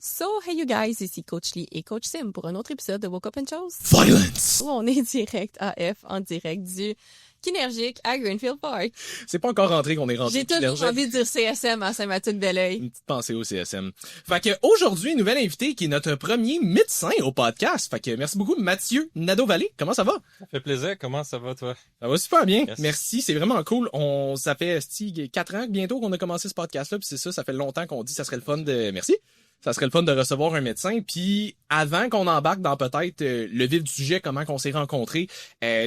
So, hey you guys, ici Coach Lee et Coach Sim pour un autre épisode de Woke Up and Chose. Violence! Où on est direct AF en direct du Kinergique à Greenfield Park. C'est pas encore rentré qu'on est rentré. J'ai toujours envie de dire CSM à Saint-Mathieu-de-Belleuil. Une petite pensée au CSM. Fait que aujourd'hui, une nouvelle invitée qui est notre premier médecin au podcast. Fait que merci beaucoup Mathieu Nadeau-Vallée. Comment ça va? Ça fait plaisir. Comment ça va, toi? Ça va super bien. Yes. Merci, c'est vraiment cool. Ça fait 4 ans bientôt qu'on a commencé ce podcast-là, puis c'est ça fait longtemps qu'on dit que ça serait le fun de... Merci. Ça serait le fun de recevoir un médecin. Puis avant qu'on embarque dans peut-être le vif du sujet, comment qu'on s'est rencontrés,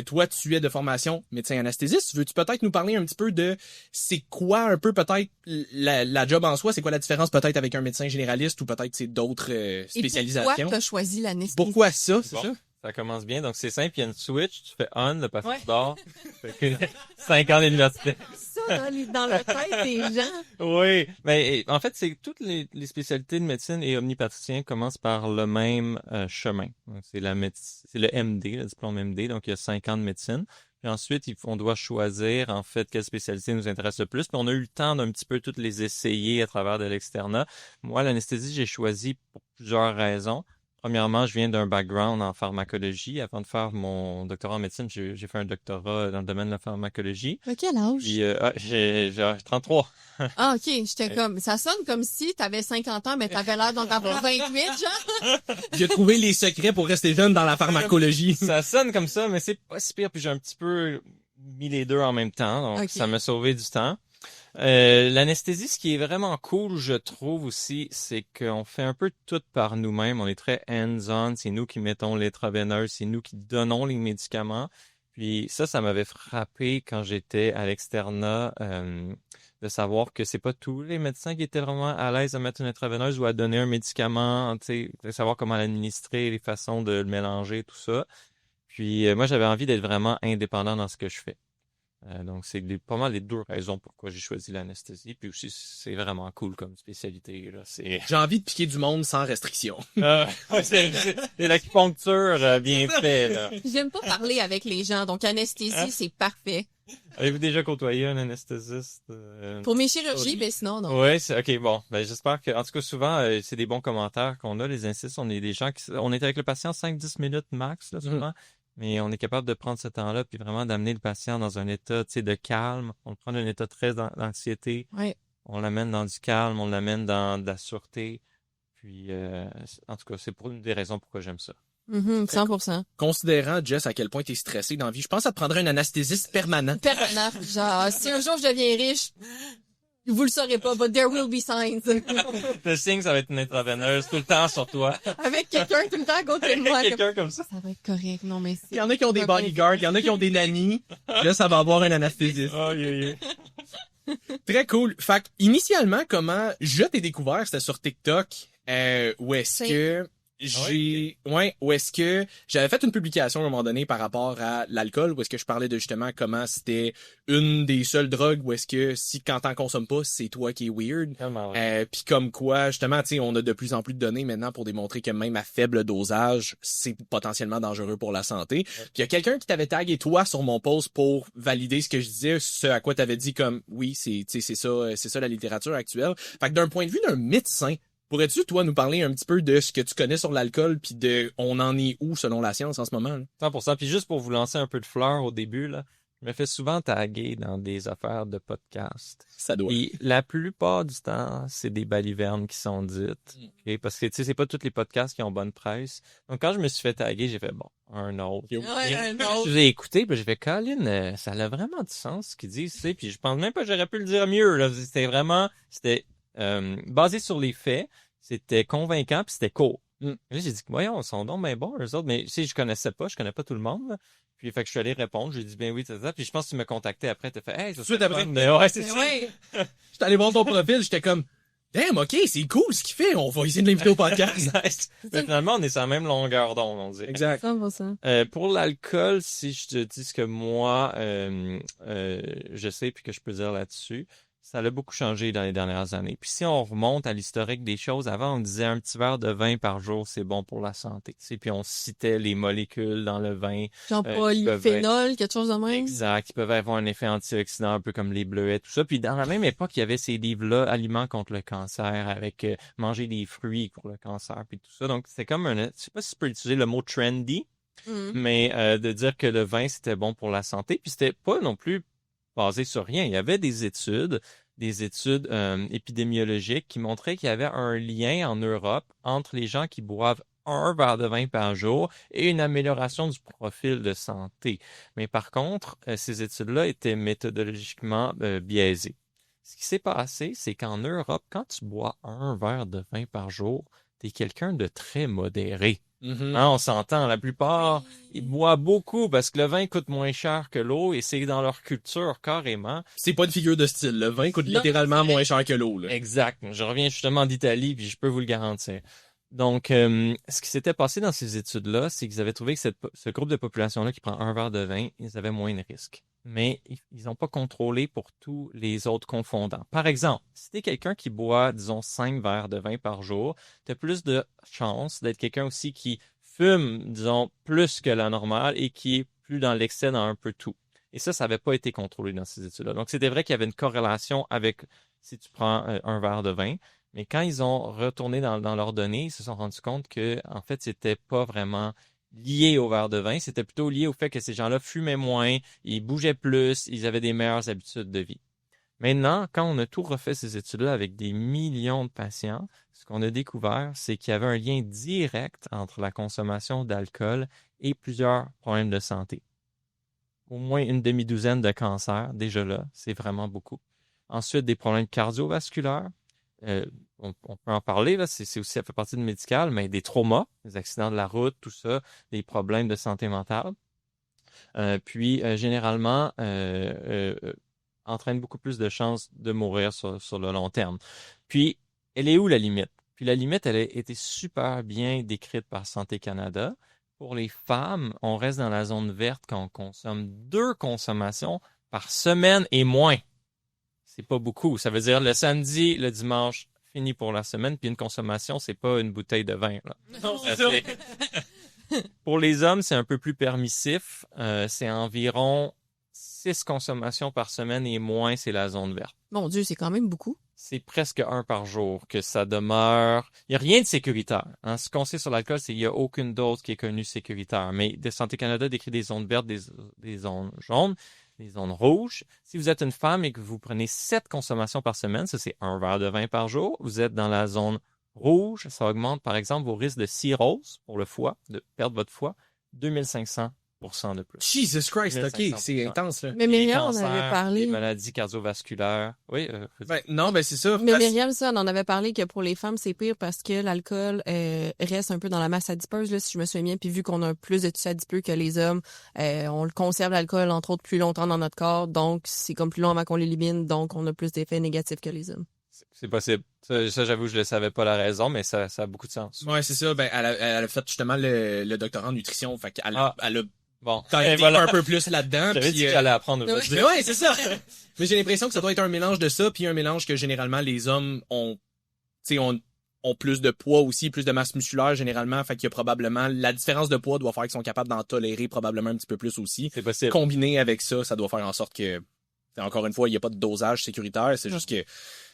toi, tu es de formation médecin anesthésiste. Veux-tu peut-être nous parler un petit peu de c'est quoi un peu peut-être la job en soi? C'est quoi la différence peut-être avec un médecin généraliste ou peut-être c'est d'autres spécialisations? Et pourquoi tu as choisi l'anesthésie? Pourquoi ça, c'est Bon. ça? Ça commence bien. Donc, c'est simple. Il y a une switch. Tu fais on, le patient Ouais. dort. Fait que 5 ans d'université. Ça dans la tête des gens. Oui. Mais en fait, c'est toutes les spécialités de médecine et omnipraticien commencent par le même chemin. Donc, c'est le MD, le diplôme MD. Donc, il y a 5 ans de médecine. Puis ensuite, on doit choisir, en fait, quelle spécialité nous intéresse le plus. Puis on a eu le temps d'un petit peu toutes les essayer à travers de l'externat. Moi, l'anesthésie, j'ai choisi pour plusieurs raisons. Premièrement, je viens d'un background en pharmacologie. Avant de faire mon doctorat en médecine, j'ai fait un doctorat dans le domaine de la pharmacologie. À quel âge? Puis, j'ai 33. Ah, ok. J'étais comme, ça sonne comme si t'avais 50 ans, mais t'avais l'air d'en avoir 28, genre. J'ai trouvé les secrets pour rester jeune dans la pharmacologie. Ça sonne comme ça, mais c'est pas si pire. Puis j'ai un petit peu mis les deux en même temps. Donc, Ok. ça m'a sauvé du temps. L'anesthésie, ce qui est vraiment cool, je trouve aussi, c'est qu'on fait un peu tout par nous-mêmes. On est très hands-on. C'est nous qui mettons l'intraveineuse, c'est nous qui donnons les médicaments. Puis ça m'avait frappé quand j'étais à l'externat, de savoir que c'est pas tous les médecins qui étaient vraiment à l'aise à mettre une intraveineuse ou à donner un médicament, tu sais, de savoir comment l'administrer, les façons de le mélanger, tout ça. Puis moi, j'avais envie d'être vraiment indépendant dans ce que je fais. Donc, c'est pas mal les deux raisons pourquoi j'ai choisi l'anesthésie. Puis aussi, c'est vraiment cool comme spécialité. Là. J'ai envie de piquer du monde sans restriction. C'est l'acupuncture bien fait. Là. J'aime pas parler avec les gens, donc anesthésie, Hein? c'est parfait. Avez-vous déjà côtoyé un anesthésiste? Pour mes chirurgies, ben sinon, non. Oui, c'est ok. Bon, ben j'espère que, en tout cas, souvent, c'est des bons commentaires qu'on a. Les anesthésistes, on est des gens on est avec le patient 5-10 minutes max, là, souvent. Mais on est capable de prendre ce temps-là puis vraiment d'amener le patient dans un état, tu sais, de calme. On le prend dans un état très d'anxiété. Ouais. On l'amène dans du calme, on l'amène dans de la sûreté. Puis, en tout cas, c'est pour une des raisons pourquoi j'aime ça. 100%. Considérant, Jess, à quel point t'es stressé dans la vie, je pense que ça te prendrait un anesthésiste permanent. Permanent. Genre, si un jour je deviens riche, vous le saurez pas, but there will be signs. Le signe, ça va être une intraveineuse tout le temps sur toi. Avec quelqu'un tout le temps à côté de moi. Quelqu'un comme ça. Ça va être correct, non, mais Il y en a qui ont des bodyguards, il y en a qui ont des nannies. Là, ça va avoir un anesthésiste. Oh, yeah. Très cool. Fait que, initialement, comment je t'ai découvert, c'était sur TikTok, où est-ce que où est-ce que j'avais fait une publication à un moment donné par rapport à l'alcool, où est-ce que je parlais de justement comment c'était une des seules drogues où est-ce que si quand t'en consommes pas, c'est toi qui est weird. Puis comme quoi, justement, tu sais, on a de plus en plus de données maintenant pour démontrer que même à faible dosage, c'est potentiellement dangereux pour la santé. Puis il y a quelqu'un qui t'avait tagué toi sur mon post pour valider ce que je disais, ce à quoi t'avais dit comme oui, c'est ça la littérature actuelle. Fait que d'un point de vue d'un médecin, pourrais-tu, toi, nous parler un petit peu de ce que tu connais sur l'alcool puis de on en est où selon la science en ce moment? Là? 100%. Puis juste pour vous lancer un peu de fleurs au début, là, je me fais souvent taguer dans des affaires de podcast. Ça doit. Et la plupart du temps, c'est des balivernes qui sont dites. Okay? Parce que, tu sais, c'est pas tous les podcasts qui ont bonne presse. Donc, quand je me suis fait taguer, j'ai fait, bon, un autre. Ouais, un autre. Je l'ai écouté, puis j'ai fait, Colin, ça a vraiment du sens ce qu'ils disent, tu sais. Puis je pense même pas que j'aurais pu le dire mieux, là. C'était basé sur les faits, c'était convaincant, puis c'était court. Et là, j'ai dit, voyons, ils sont donc bien bons, eux autres. Mais, tu sais, je connais pas tout le monde, là. Puis, fait que je suis allé répondre. J'ai dit, ben oui, c'est ça. Puis, je pense que tu m'as contacté après. T'as fait, hey, c'est Tout de suite après. Ouais, c'est ça. Ouais. J'étais allé voir ton profil, j'étais comme damn, ok, c'est cool ce qu'il fait, on va essayer de l'inviter au podcast. Nice. Mais finalement, on est sur la même longueur d'onde, on dirait. Exact. 100%. Pour l'alcool, si je te dis ce que moi, je sais puis que je peux dire là-dessus, Ça a beaucoup changé dans les dernières années. Puis si on remonte à l'historique des choses, avant, on disait un petit verre de vin par jour, c'est bon pour la santé. Tu sais, puis on citait les molécules dans le vin. Genre polyphénol, quelque chose de même. Exact, qui peuvent avoir un effet antioxydant, un peu comme les bleuets, tout ça. Puis dans la même époque, il y avait ces livres-là, Aliments contre le cancer, avec manger des fruits pour le cancer, puis tout ça. Donc, c'est comme je sais pas si tu peux utiliser le mot trendy, mais de dire que le vin, c'était bon pour la santé. Puis c'était pas non plus basé sur rien. Il y avait des études épidémiologiques qui montraient qu'il y avait un lien en Europe entre les gens qui boivent un verre de vin par jour et une amélioration du profil de santé. Mais par contre, ces études-là étaient méthodologiquement biaisées. Ce qui s'est passé, c'est qu'en Europe, quand tu bois un verre de vin par jour, tu es quelqu'un de très modéré. Hein, on s'entend, la plupart, ils boivent beaucoup parce que le vin coûte moins cher que l'eau et c'est dans leur culture carrément. C'est pas une figure de style. Le vin coûte littéralement moins cher que l'eau. Là. Exact. Je reviens justement d'Italie puis je peux vous le garantir. Donc, ce qui s'était passé dans ces études-là, c'est qu'ils avaient trouvé que ce groupe de population-là qui prend un verre de vin, ils avaient moins de risques. Mais ils n'ont pas contrôlé pour tous les autres confondants. Par exemple, si tu es quelqu'un qui boit, disons, 5 verres de vin par jour, tu as plus de chances d'être quelqu'un aussi qui fume, disons, plus que la normale et qui est plus dans l'excès dans un peu tout. Et ça n'avait pas été contrôlé dans ces études-là. Donc, c'était vrai qu'il y avait une corrélation avec si tu prends un verre de vin. Mais quand ils ont retourné dans leurs données, ils se sont rendus compte que, en fait, c'était pas vraiment lié au verre de vin. C'était plutôt lié au fait que ces gens-là fumaient moins, ils bougeaient plus, ils avaient des meilleures habitudes de vie. Maintenant, quand on a tout refait ces études-là avec des millions de patients, ce qu'on a découvert, c'est qu'il y avait un lien direct entre la consommation d'alcool et plusieurs problèmes de santé. Au moins une demi-douzaine de cancers, déjà là, c'est vraiment beaucoup. Ensuite, des problèmes cardiovasculaires. On peut en parler, là, c'est aussi, ça fait partie du médical, mais des traumas, des accidents de la route, tout ça, des problèmes de santé mentale. Puis, généralement, entraîne beaucoup plus de chances de mourir sur le long terme. Puis, elle est où la limite? Puis la limite, elle a été super bien décrite par Santé Canada. Pour les femmes, on reste dans la zone verte quand on consomme 2 consommations par semaine et moins. C'est pas beaucoup. Ça veut dire le samedi, le dimanche, fini pour la semaine. Puis une consommation, c'est pas une bouteille de vin. Là. Non, Pour les hommes, c'est un peu plus permissif. C'est environ 6 consommations par semaine et moins, c'est la zone verte. Mon Dieu, c'est quand même beaucoup. C'est presque 1 par jour que ça demeure. Il n'y a rien de sécuritaire. Hein. Ce qu'on sait sur l'alcool, c'est qu'il n'y a aucune dose qui est connue sécuritaire. Mais Santé Canada décrit des zones vertes, des zones jaunes, des zones rouges. Si vous êtes une femme et que vous prenez 7 consommations par semaine, ça c'est 1 verre de vin par jour, vous êtes dans la zone rouge. Ça augmente par exemple vos risques de cirrhose pour le foie, de perdre votre foie, 2500% de plus. Jesus Christ, ok, c'est intense là. Mais Myriam, on avait parlé. Les maladies cardiovasculaires. Oui. C'est ça. Mais Myriam, ça, on en avait parlé que pour les femmes, c'est pire parce que l'alcool reste un peu dans la masse adipeuse, là, si je me souviens bien. Puis vu qu'on a plus de tissu adipeux que les hommes, on le conserve l'alcool, entre autres, plus longtemps dans notre corps. Donc, c'est comme plus long avant qu'on l'élimine. Donc, on a plus d'effets négatifs que les hommes. C'est possible. Ça, j'avoue, je ne savais pas la raison, mais ça a beaucoup de sens. Ouais, c'est ça. Elle a fait justement le doctorat en nutrition. Fait qu'elle elle a bon, un peu plus là-dedans. J'avais dit qu'elle allait apprendre. Ouais, c'est ça. Mais j'ai l'impression que ça doit être un mélange de ça, puis un mélange que généralement les hommes ont plus de poids aussi, plus de masse musculaire généralement. Fait qu'il y a probablement la différence de poids doit faire qu'ils sont capables d'en tolérer probablement un petit peu plus aussi. C'est possible. Combiné avec ça, ça doit faire en sorte que encore une fois, il n'y a pas de dosage sécuritaire. C'est juste que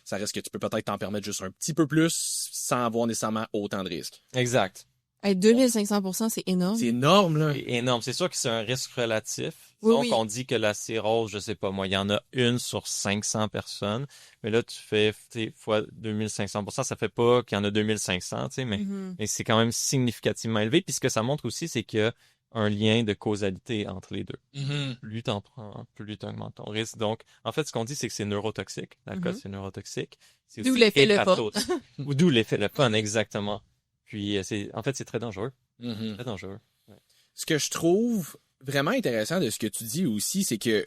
ça reste que tu peux peut-être t'en permettre juste un petit peu plus sans avoir nécessairement autant de risques. Exact. 2500%, c'est énorme. C'est énorme, là. C'est énorme. C'est sûr que c'est un risque relatif. Oui, Donc, oui. on dit que la cirrhose, je sais pas, moi, il y en a 1 sur 500 personnes. Mais là, tu fais, fois 2500%, ça fait pas qu'il y en a 2500, mais c'est quand même significativement élevé. Puis ce que ça montre aussi, c'est qu'il y a un lien de causalité entre les deux. Plus t'en prends, plus t'augmentes ton risque. Donc, en fait, ce qu'on dit, c'est que c'est neurotoxique. L'alcool, c'est neurotoxique. C'est D'où aussi l'effet le fun. Ou d'où l'effet le fun, exactement. Puis, c'est très dangereux. Très dangereux. Ouais. Ce que je trouve vraiment intéressant de ce que tu dis aussi, c'est que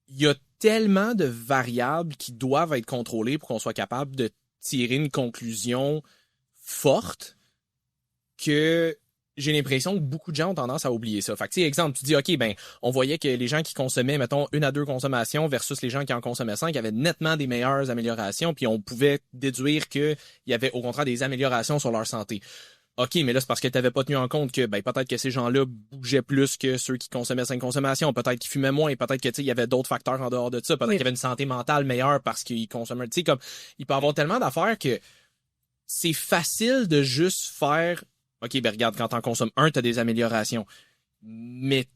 il y a tellement de variables qui doivent être contrôlées pour qu'on soit capable de tirer une conclusion forte que j'ai l'impression que beaucoup de gens ont tendance à oublier ça. Fait que, tu sais, exemple, tu dis, OK, ben, on voyait que les gens qui consommaient, mettons, 1 à 2 consommations versus les gens qui en consommaient 5 avaient nettement des meilleures améliorations, puis on pouvait déduire qu'il y avait au contraire des améliorations sur leur santé. OK, mais là, c'est parce que t'avais pas tenu en compte que, ben, peut-être que ces gens-là bougeaient plus que ceux qui consommaient 5 consommations, peut-être qu'ils fumaient moins, peut-être que, tu sais, il y avait d'autres facteurs en dehors de ça, peut-être qu'il y avait une santé mentale meilleure parce qu'ils consommaient, tu sais, comme, il peut y avoir tellement d'affaires que c'est facile de juste faire, OK, ben, regarde, quand t'en consommes un, t'as des améliorations. Mais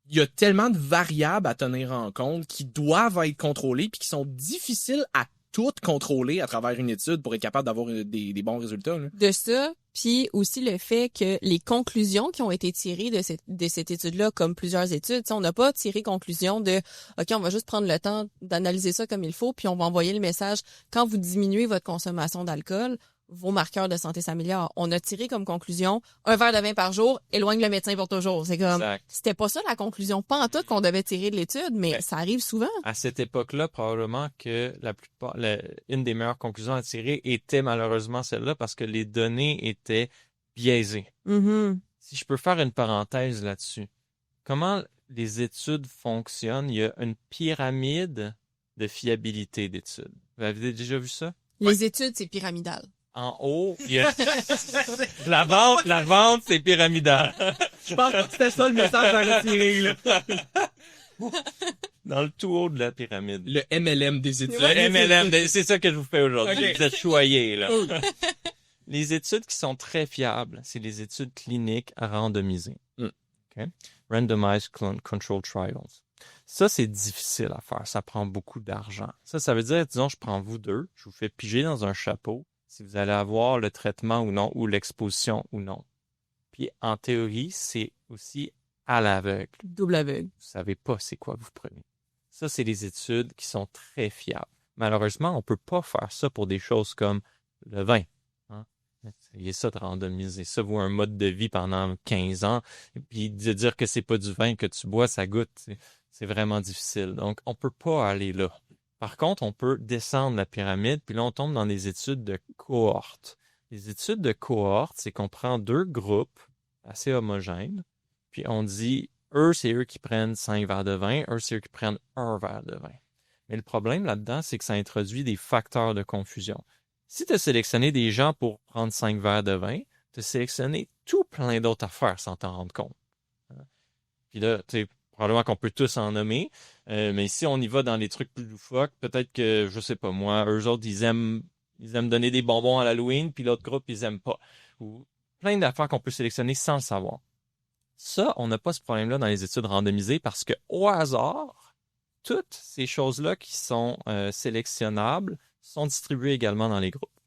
il y a tellement de variables à tenir en compte qui doivent être contrôlées puis qui sont difficiles à toutes contrôler à travers une étude pour être capable d'avoir des bons résultats. Là. De ça, puis aussi le fait que les conclusions qui ont été tirées de cette étude-là, comme plusieurs études, on n'a pas tiré conclusion de « OK, on va juste prendre le temps d'analyser ça comme il faut, puis on va envoyer le message quand vous diminuez votre consommation d'alcool, vos marqueurs de santé s'améliorent. » On a tiré comme conclusion un verre de vin par jour, éloigne le médecin pour toujours. C'est comme, c'était pas ça la conclusion, pas en tout qu'on devait tirer de l'étude, mais ça arrive souvent. À cette époque-là, probablement que une des meilleures conclusions à tirer était malheureusement celle-là parce que les données étaient biaisées. Mm-hmm. Si je peux faire une parenthèse là-dessus, comment les études fonctionnent? Il y a une pyramide de fiabilité d'études. Vous avez déjà vu ça? Les études, c'est pyramidal. En haut, il y a la vente, c'est pyramidal. Je pense que c'était ça le message à retirer, là. Dans le tout haut de la pyramide. Le MLM des études. Le MLM, c'est ça que je vous fais aujourd'hui. Okay. Vous êtes choyés, là. Les études qui sont très fiables, c'est les études cliniques randomisées. Okay? Randomized Control Trials. Ça, c'est difficile à faire. Ça prend beaucoup d'argent. Ça veut dire, disons, je prends vous deux, je vous fais piger dans un chapeau si vous allez avoir le traitement ou non, ou l'exposition ou non. Puis, en théorie, c'est aussi à l'aveugle. Double aveugle. Vous savez pas c'est quoi vous prenez. Ça, c'est des études qui sont très fiables. Malheureusement, on peut pas faire ça pour des choses comme le vin. Hein? Essayez ça de randomiser. Ça vaut un mode de vie pendant 15 ans. Et puis, de dire que c'est pas du vin que tu bois, ça goûte. C'est vraiment difficile. Donc, on peut pas aller là. Par contre, on peut descendre la pyramide, puis là, on tombe dans des études de cohorte. Les études de cohorte, c'est qu'on prend 2 groupes assez homogènes, puis on dit, c'est eux qui prennent 5 verres de vin, c'est eux qui prennent 1 verre de vin. Mais le problème là-dedans, c'est que ça introduit des facteurs de confusion. Si tu as sélectionné des gens pour prendre 5 verres de vin, tu as sélectionné tout plein d'autres affaires sans t'en rendre compte. Puis là, tu sais, probablement qu'on peut tous en nommer, mais si on y va dans les trucs plus loufoques, peut-être que, je sais pas moi, eux autres, ils aiment donner des bonbons à l'Halloween, puis l'autre groupe, ils aiment pas. Ou plein d'affaires qu'on peut sélectionner sans le savoir. Ça, on n'a pas ce problème-là dans les études randomisées parce que, au hasard, toutes ces choses-là qui sont sélectionnables sont distribuées également dans les groupes,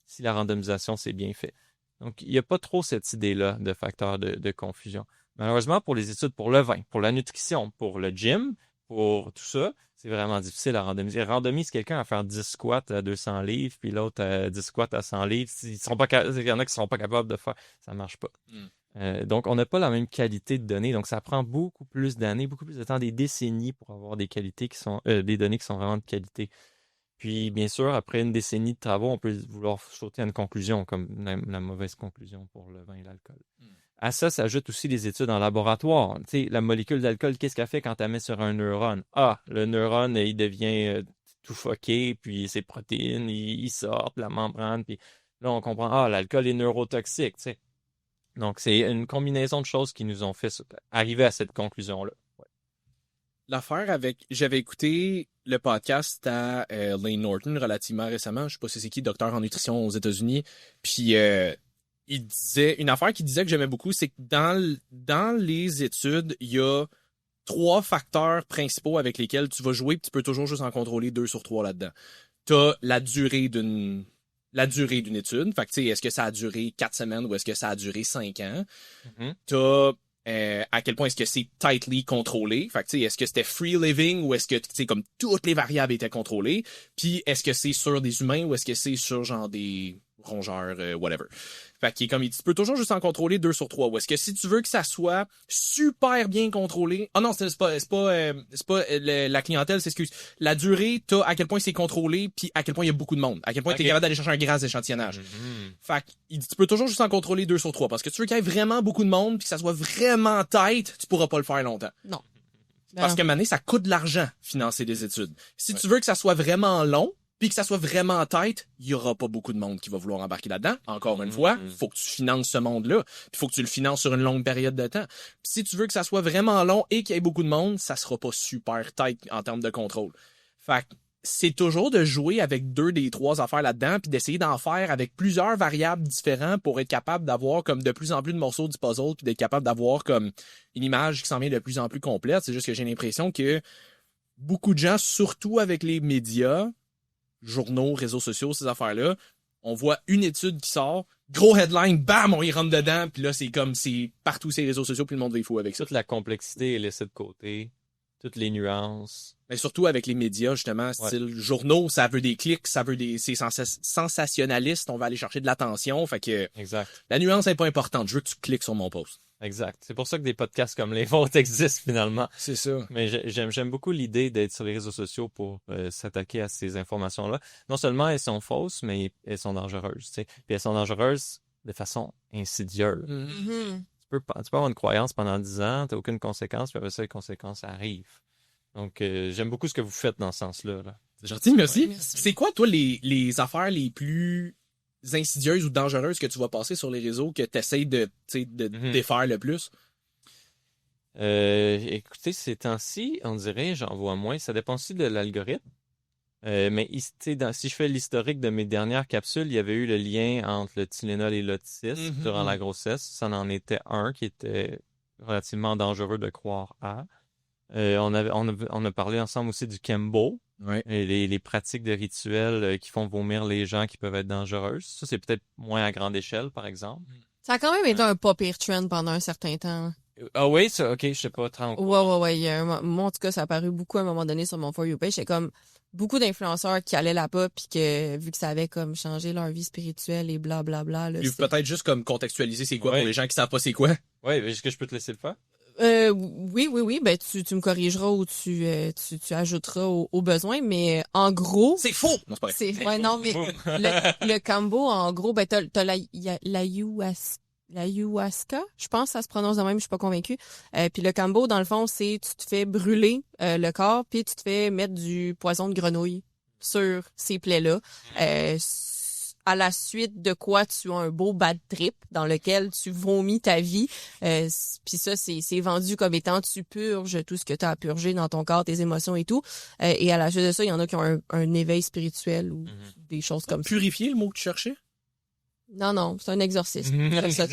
si la randomisation s'est bien fait. Donc, il n'y a pas trop cette idée-là de facteur de confusion. Malheureusement, pour les études pour le vin, pour la nutrition, pour le gym, pour tout ça, c'est vraiment difficile à randomiser. Randomise quelqu'un à faire 10 squats à 200 livres, puis l'autre à 10 squats à 100 livres. Il y en a qui ne seront pas capables de faire. Ça ne marche pas. Donc, on n'a pas la même qualité de données. Donc, ça prend beaucoup plus d'années, beaucoup plus de temps, des décennies pour avoir des qualités qui sont, des données qui sont vraiment de qualité. Puis, bien sûr, après une décennie de travaux, on peut vouloir sauter à une conclusion, comme la mauvaise conclusion pour le vin et l'alcool. À ça s'ajoutent aussi les études en laboratoire. Tu sais, la molécule d'alcool, qu'est-ce qu'elle fait quand elle met sur un neurone? Le neurone, il devient tout foqué, puis ses protéines, ils sortent, la membrane, puis là, on comprend, l'alcool est neurotoxique, tu sais. Donc, c'est une combinaison de choses qui nous ont fait arriver à cette conclusion-là. Ouais. L'affaire avec... J'avais écouté le podcast à Layne Norton relativement récemment. Je sais pas si c'est qui, docteur en nutrition aux États-Unis. Puis... il disait, une affaire qu'il disait que j'aimais beaucoup, c'est que dans les études, il y a 3 facteurs principaux avec lesquels tu vas jouer, puis tu peux toujours juste en contrôler 2 sur 3 là-dedans. T'as la durée d'une étude. Fait que, tu sais, est-ce que ça a duré 4 semaines ou est-ce que ça a duré 5 ans? Mm-hmm. T'as à quel point est-ce que c'est tightly contrôlé? Fait que, tu sais, est-ce que c'était free living ou est-ce que, tu sais, comme toutes les variables étaient contrôlées? Puis, est-ce que c'est sur des humains ou est-ce que c'est sur, genre, des rongeurs, whatever. Fait qu'il est comme, tu peux toujours juste en contrôler 2 sur 3. Ou est-ce que si tu veux que ça soit super bien contrôlé... Ah non, c'est pas la clientèle, c'est excuse. La durée, t'as à quel point c'est contrôlé, puis à quel point il y a beaucoup de monde. À quel point t'es capable d'aller chercher un grand échantillonnage. Fait qu'il dit, tu peux toujours juste en contrôler 2 sur 3. Parce que tu veux qu'il y ait vraiment beaucoup de monde, puis que ça soit vraiment tight, tu pourras pas le faire longtemps. Non. Parce que maintenant, ça coûte de l'argent, financer des études. Si tu veux que ça soit vraiment long, puis que ça soit vraiment tight, il y aura pas beaucoup de monde qui va vouloir embarquer là-dedans. Encore une fois, faut que tu finances ce monde-là, puis faut que tu le finances sur une longue période de temps. Puis si tu veux que ça soit vraiment long et qu'il y ait beaucoup de monde, ça sera pas super tight en termes de contrôle. Fait que c'est toujours de jouer avec 2 des 3 affaires là-dedans, puis d'essayer d'en faire avec plusieurs variables différentes pour être capable d'avoir comme de plus en plus de morceaux du puzzle, puis d'être capable d'avoir comme une image qui s'en vient de plus en plus complète. C'est juste que j'ai l'impression que beaucoup de gens, surtout avec les médias, journaux, réseaux sociaux, ces affaires-là, on voit une étude qui sort, gros headline, bam, on y rentre dedans, puis là, c'est comme, c'est partout ces réseaux sociaux, puis le monde va y fou avec ça. Toute la complexité est laissée de côté, toutes les nuances. Mais surtout avec les médias, justement, style journaux, ça veut des clics, c'est sensationnaliste, on va aller chercher de l'attention, fait que Exact. la nuance est pas importante, je veux que tu cliques sur mon post. Exact. C'est pour ça que des podcasts comme les vôtres existent finalement. C'est ça. Mais j'aime beaucoup l'idée d'être sur les réseaux sociaux pour s'attaquer à ces informations-là. Non seulement elles sont fausses, mais elles sont dangereuses. Tu sais. Puis elles sont dangereuses de façon insidieuse. Tu peux avoir une croyance pendant 10 ans, t'as aucune conséquence, puis après ça, les conséquences arrivent. Donc, j'aime beaucoup ce que vous faites dans ce sens-là. Là. C'est gentil, merci. Ouais, merci. C'est quoi, toi, les affaires les plus insidieuses ou dangereuses que tu vas passer sur les réseaux que tu essaies de défaire le plus? Écoutez, ces temps-ci, on dirait, j'en vois moins. Ça dépend aussi de l'algorithme. Mais si je fais l'historique de mes dernières capsules, il y avait eu le lien entre le Tylenol et l'autisme durant la grossesse. Ça en était un qui était relativement dangereux de croire à. On a parlé ensemble aussi du Kembo. Ouais. Et les pratiques de rituels qui font vomir les gens qui peuvent être dangereuses. Ça, c'est peut-être moins à grande échelle, par exemple. Ça a quand même été un pas pire trend pendant un certain temps. Ah oui, ça, ok, je sais pas, Ouais. Moi, en tout cas, ça a apparu beaucoup à un moment donné sur mon For You page. C'est comme beaucoup d'influenceurs qui allaient là-bas puis que, vu que ça avait comme changé leur vie spirituelle et blablabla. Là, peut-être juste comme contextualiser c'est quoi pour les gens qui savent pas c'est quoi. Oui, est-ce que je peux te laisser le faire? Oui. Ben, tu me corrigeras ou tu ajouteras au besoin, mais en gros. C'est faux! Non, c'est pas vrai. Non, mais le combo, en gros, ben, t'as l'ayahuasca, je pense, ça se prononce de même, je suis pas convaincue. Puis le combo, dans le fond, c'est tu te fais brûler le corps, puis tu te fais mettre du poison de grenouille sur ces plaies-là. À la suite de quoi tu as un beau bad trip dans lequel tu vomis ta vie. Puis ça, c'est vendu comme étant tu purges tout ce que tu as à purger dans ton corps, tes émotions et tout. Et à la suite de ça, il y en a qui ont un éveil spirituel ou des choses comme ça. Purifier, le mot que tu cherchais? Non, c'est un exorcisme.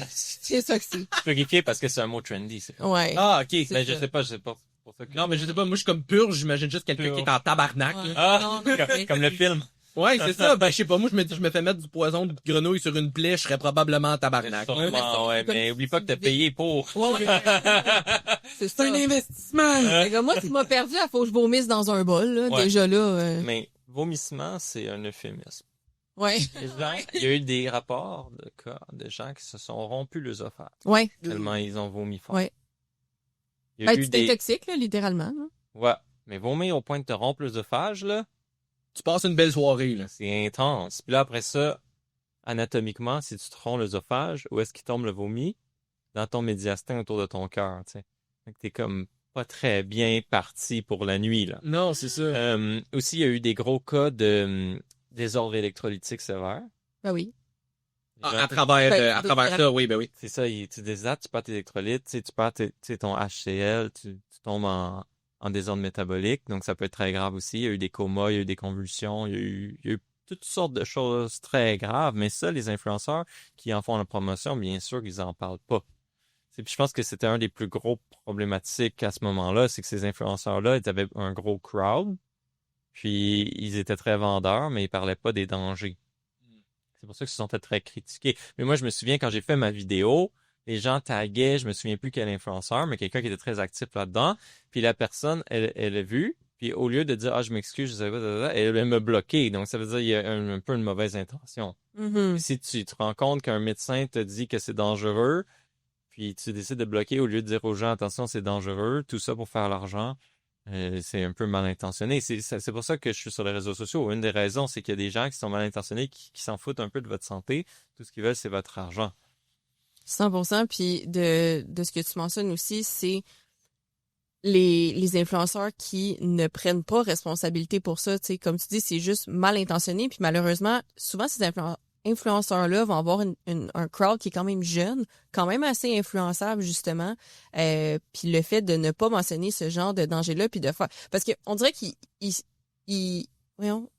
C'est ça que c'est. Purifier parce que c'est un mot trendy. Ouais. Ah, ok. Mais je sais pas. Pour ça que... Non, mais je sais pas, moi je suis comme purge, j'imagine juste quelqu'un qui est en tabarnak. Ouais. Ah, Non, comme le film. Ouais, c'est ça. Ben, je sais pas, moi, je me fais mettre du poison de grenouille sur une plaie, je serais probablement en tabarnak. Ouais, mais oublie pas que t'as payé pour. Ouais. C'est un investissement! Moi, tu m'as perdu, il faut que je vomisse dans un bol, là, déjà là. Mais vomissement, c'est un euphémisme. Ouais. Il y a eu des rapports de cas de gens qui se sont rompus l'œsophage. Ouais. Tellement ils ont vomi fort. Ouais. Il y a eu tu t'intoxiques, là, littéralement. Là. Ouais. Mais vomir au point de te rompre l'œsophage, là. Tu passes une belle soirée, là. C'est intense. Puis là, après ça, anatomiquement, si tu te romps l'œsophage, où est-ce qu'il tombe le vomi? Dans ton médiastin autour de ton cœur, tu sais. Fait que t'es comme pas très bien parti pour la nuit, là. Non, c'est ça. Aussi, il y a eu des gros cas de désordre électrolytique sévère. Ben oui. À travers ça, oui, ben oui. C'est ça, tu désates, tu perds tes électrolytes, tu perds ton HCl, tu tombes en désordre métabolique, donc ça peut être très grave aussi. Il y a eu des comas, il y a eu des convulsions, il y a eu toutes sortes de choses très graves, mais ça, les influenceurs qui en font la promotion, bien sûr qu'ils en parlent pas. Puis je pense que c'était un des plus gros problématiques à ce moment-là, c'est que ces influenceurs-là, ils avaient un gros crowd, puis ils étaient très vendeurs, mais ils parlaient pas des dangers. C'est pour ça qu'ils se sont fait très critiquer. Mais moi, je me souviens, quand j'ai fait ma vidéo, les gens taguaient, je me souviens plus quel influenceur, mais quelqu'un qui était très actif là-dedans. Puis la personne, elle a vu, Puis au lieu de dire, je m'excuse, je sais pas, elle me bloquer. Donc ça veut dire qu'il y a un peu une mauvaise intention. Mhm. Si tu te rends compte qu'un médecin te dit que c'est dangereux, puis tu décides de bloquer au lieu de dire aux gens, attention, c'est dangereux, tout ça pour faire l'argent, c'est un peu mal intentionné. C'est pour ça que je suis sur les réseaux sociaux. Une des raisons, c'est qu'il y a des gens qui sont mal intentionnés, qui s'en foutent un peu de votre santé. Tout ce qu'ils veulent, c'est votre argent. 100%. Puis de ce que tu mentionnes aussi, c'est les influenceurs qui ne prennent pas responsabilité pour ça. Tu sais, comme tu dis, c'est juste mal intentionné. Puis malheureusement, souvent, ces influenceurs-là vont avoir un crowd qui est quand même jeune, quand même assez influençable, justement. Puis le fait de ne pas mentionner ce genre de danger-là, puis de faire... Parce qu'on dirait voyons,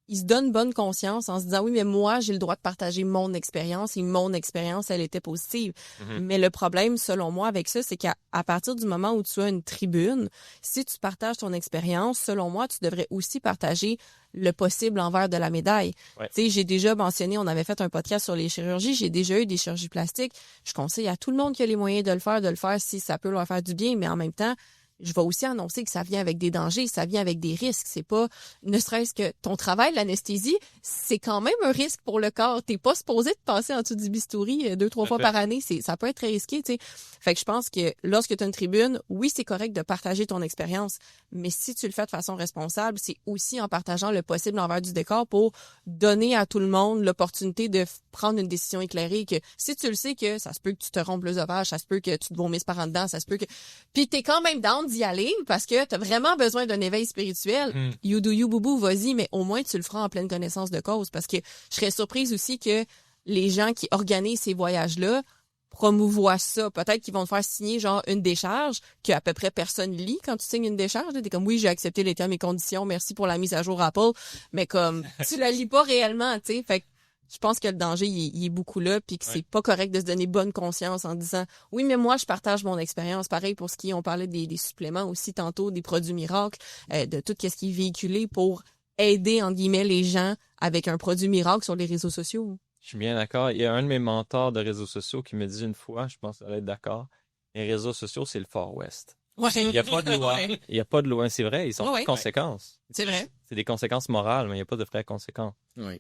ils se donnent bonne conscience en se disant, oui, mais moi, j'ai le droit de partager mon expérience et mon expérience, elle était positive. Mhm. Mais le problème, selon moi, avec ça, c'est qu'à partir du moment où tu as une tribune, si tu partages ton expérience, selon moi, tu devrais aussi partager le possible envers de la médaille. Ouais. Tu sais, j'ai déjà mentionné, on avait fait un podcast sur les chirurgies, j'ai déjà eu des chirurgies plastiques. Je conseille à tout le monde qui a les moyens de le faire si ça peut leur faire du bien, mais en même temps, je vais aussi annoncer que ça vient avec des dangers, ça vient avec des risques. C'est pas, ne serait-ce que ton travail, l'anesthésie, c'est quand même un risque pour le corps. T'es pas supposé de passer en dessous du bistouri 2-3 fois par année. Ça peut être très risqué, tu sais. Fait que je pense que lorsque tu as une tribune, oui, c'est correct de partager ton expérience, mais si tu le fais de façon responsable, c'est aussi en partageant le possible envers du décor pour donner à tout le monde l'opportunité de prendre une décision éclairée. Que si tu le sais que ça se peut que tu te rompes l'œsophage, ça se peut que tu te vomisses par en dedans, ça se peut que... Puis t'es quand même down d'y aller parce que t'as vraiment besoin d'un éveil spirituel. You do you, boubou, vas-y, mais au moins tu le feras en pleine connaissance de cause, parce que je serais surprise aussi que les gens qui organisent ces voyages-là promouvoient ça. Peut-être qu'ils vont te faire signer genre une décharge qu'à peu près personne lit quand tu signes une décharge. T'es comme, oui, j'ai accepté les termes et conditions, merci pour la mise à jour Apple, mais comme tu la lis pas réellement, tu sais. Fait que je pense que le danger, il est beaucoup là, puis que c'est pas correct de se donner bonne conscience en disant, oui, mais moi, je partage mon expérience. Pareil pour ce qui, on parlait des suppléments aussi tantôt, des produits miracles, de tout ce qui est véhiculé pour aider, entre guillemets, les gens avec un produit miracle sur les réseaux sociaux. Je suis bien d'accord. Il y a un de mes mentors de réseaux sociaux qui me dit une fois, je pense qu'elle va être d'accord, les réseaux sociaux, c'est le Far West. Ouais. Il n'y a pas de loi. Ouais. Il n'y a pas de loi. C'est vrai, ils ont Ouais. des conséquences. C'est vrai. C'est des conséquences morales, mais il n'y a pas de vraies conséquences. Oui.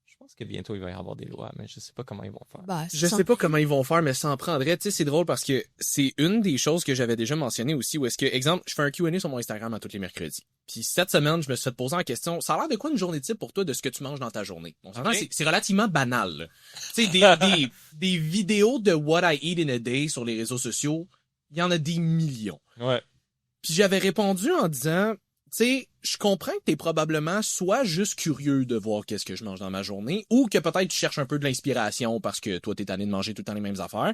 Je pense que bientôt, il va y avoir des lois, mais je sais pas comment ils vont faire. Bah, Je sais pas comment ils vont faire, mais ça en prendrait. Tu sais, c'est drôle parce que c'est une des choses que j'avais déjà mentionné aussi, où est-ce que, exemple, je fais un Q&A sur mon Instagram à tous les mercredis. Puis cette semaine, je me suis fait poser en question, ça a l'air de quoi une journée type pour toi de ce que tu manges dans ta journée? Bon, c'est relativement banal, là. Tu sais, des vidéos de what I eat in a day sur les réseaux sociaux, il y en a des millions. Ouais. Puis j'avais répondu en disant, tu sais, je comprends que t'es probablement soit juste curieux de voir qu'est-ce que je mange dans ma journée, ou que peut-être tu cherches un peu de l'inspiration parce que toi t'es tanné de manger tout le temps les mêmes affaires.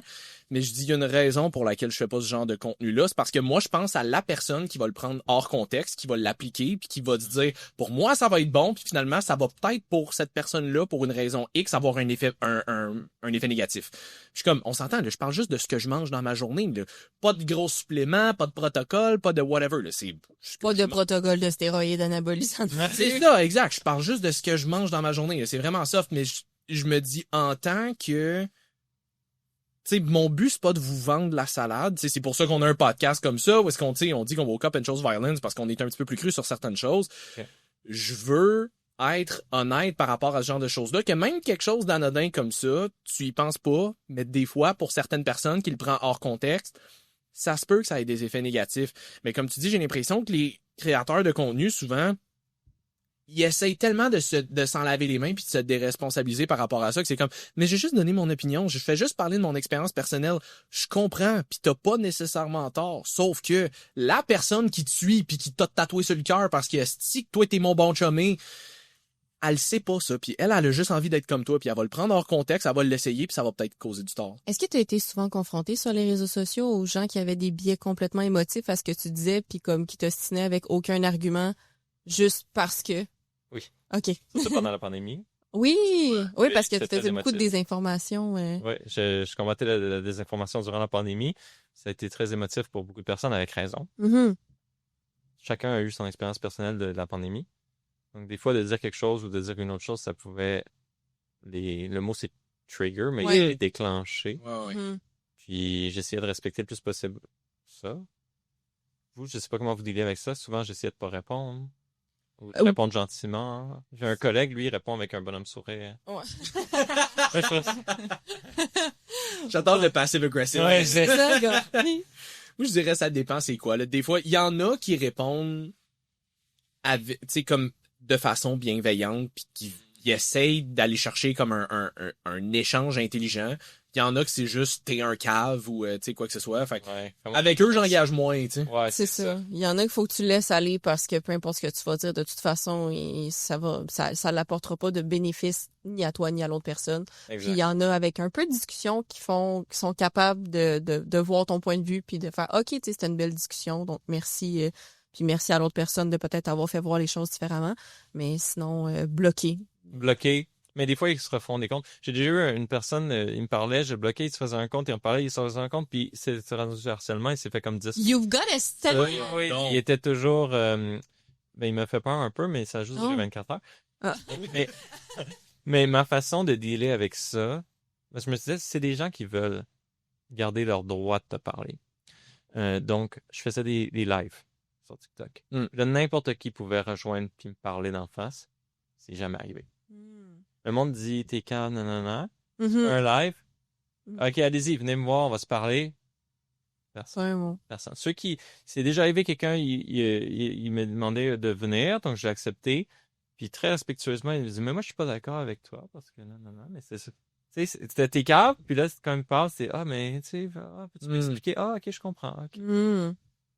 Mais je dis, il y a une raison pour laquelle je fais pas ce genre de contenu-là, c'est parce que moi je pense à la personne qui va le prendre hors contexte, qui va l'appliquer, puis qui va se dire, pour moi ça va être bon, puis finalement ça va peut-être pour cette personne-là, pour une raison X, avoir un effet négatif. Je suis comme, on s'entend, là, je parle juste de ce que je mange dans ma journée, là. Pas de gros suppléments, pas de protocole, pas de whatever, là. C'est pas de protocole de stéroïdes anabolisants. C'est ça, exact. Je parle juste de ce que je mange dans ma journée. C'est vraiment soft, mais je me dis en tant que... Tu sais, mon but, c'est pas de vous vendre la salade. T'sais, c'est pour ça qu'on a un podcast comme ça, où est-ce qu'on on dit qu'on woke up and chose violence parce qu'on est un petit peu plus cru sur certaines choses. Okay. Je veux être honnête par rapport à ce genre de choses-là, que même quelque chose d'anodin comme ça, tu y penses pas, mais des fois, pour certaines personnes qui le prennent hors contexte, ça se peut que ça ait des effets négatifs. Mais comme tu dis, j'ai l'impression que les créateurs de contenu, souvent, ils essayent tellement de s'en laver les mains puis de se déresponsabiliser par rapport à ça que c'est comme, mais j'ai juste donné mon opinion, je fais juste parler de mon expérience personnelle, je comprends puis t'as pas nécessairement tort, sauf que la personne qui te suit puis qui t'a tatoué sur le cœur parce que si toi t'es mon bon chumé, elle sait pas ça, puis elle a juste envie d'être comme toi, puis elle va le prendre hors contexte, elle va l'essayer, puis ça va peut-être causer du tort. Est-ce que tu as été souvent confronté sur les réseaux sociaux aux gens qui avaient des biais complètement émotifs à ce que tu disais, puis comme qui t'ostinaient avec aucun argument, juste parce que? Oui. OK. Surtout pendant la pandémie. Oui, parce que tu faisais émotif. beaucoup de désinformation. Oui, je combattais la désinformation durant la pandémie. Ça a été très émotif pour beaucoup de personnes, avec raison. Mm-hmm. Chacun a eu son expérience personnelle de la pandémie. Donc, des fois, de dire quelque chose ou de dire une autre chose, ça pouvait... Le mot, c'est trigger, mais déclencher. Ouais. Mm-hmm. Puis, j'essayais de respecter le plus possible ça. Vous, je sais pas comment vous dealez avec ça. Souvent, j'essaie de pas répondre. Ou de répondre gentiment. J'ai un collègue, lui, il répond avec un bonhomme sourire. Ouais. Ouais, je ferais ça. J'adore le passive-aggressive. Ouais, C'est ça, gars. Moi, je dirais ça dépend c'est quoi. Là. Des fois, il y en a qui répondent tu sais, comme de façon bienveillante puis qui essayent d'aller chercher comme un échange intelligent. Il y en a que c'est juste t'es un cave ou tu sais quoi que ce soit. Fait que Ouais, avec eux, j'engage moins, tu sais. Ouais, C'est ça. Il y en a qu'il faut que tu laisses aller parce que peu importe ce que tu vas dire, de toute façon, ça l'apportera pas de bénéfice ni à toi ni à l'autre personne. Exact. Puis il y en a avec un peu de discussion qui sont capables de voir ton point de vue puis de faire OK, tu sais, c'était une belle discussion, donc merci. Puis merci à l'autre personne de peut-être avoir fait voir les choses différemment. Mais sinon, bloqué. Bloqué. Mais des fois, ils se refont des comptes. J'ai déjà eu une personne, il me parlait, je le bloquais, il se faisait un compte, il en parlait, il se faisait un compte, puis c'est rendu du harcèlement, il s'est fait comme 10. You've got a step. Oui. Non. Il était toujours... ben, il m'a fait peur un peu, mais ça a juste duré 24 heures. Ah. Mais ma façon de dealer avec ça, ben, je me disais, c'est des gens qui veulent garder leur droit de te parler. Donc, je faisais des lives sur TikTok. Là, n'importe qui pouvait rejoindre puis me parler d'en face. C'est jamais arrivé. Le monde dit, t'es calme, nanana. Un live. OK, allez-y, venez me voir, on va se parler. Personne. Personne. Ceux qui, c'est déjà arrivé quelqu'un, il me demandait de venir, donc j'ai accepté. Puis très respectueusement, il me dit, mais moi, je suis pas d'accord avec toi, parce que non, mais c'est ça. Tu sais, c'était tes câbles, puis là, quand il me parle, c'est, mais tu sais, peux-tu m'expliquer? OK, je comprends. OK.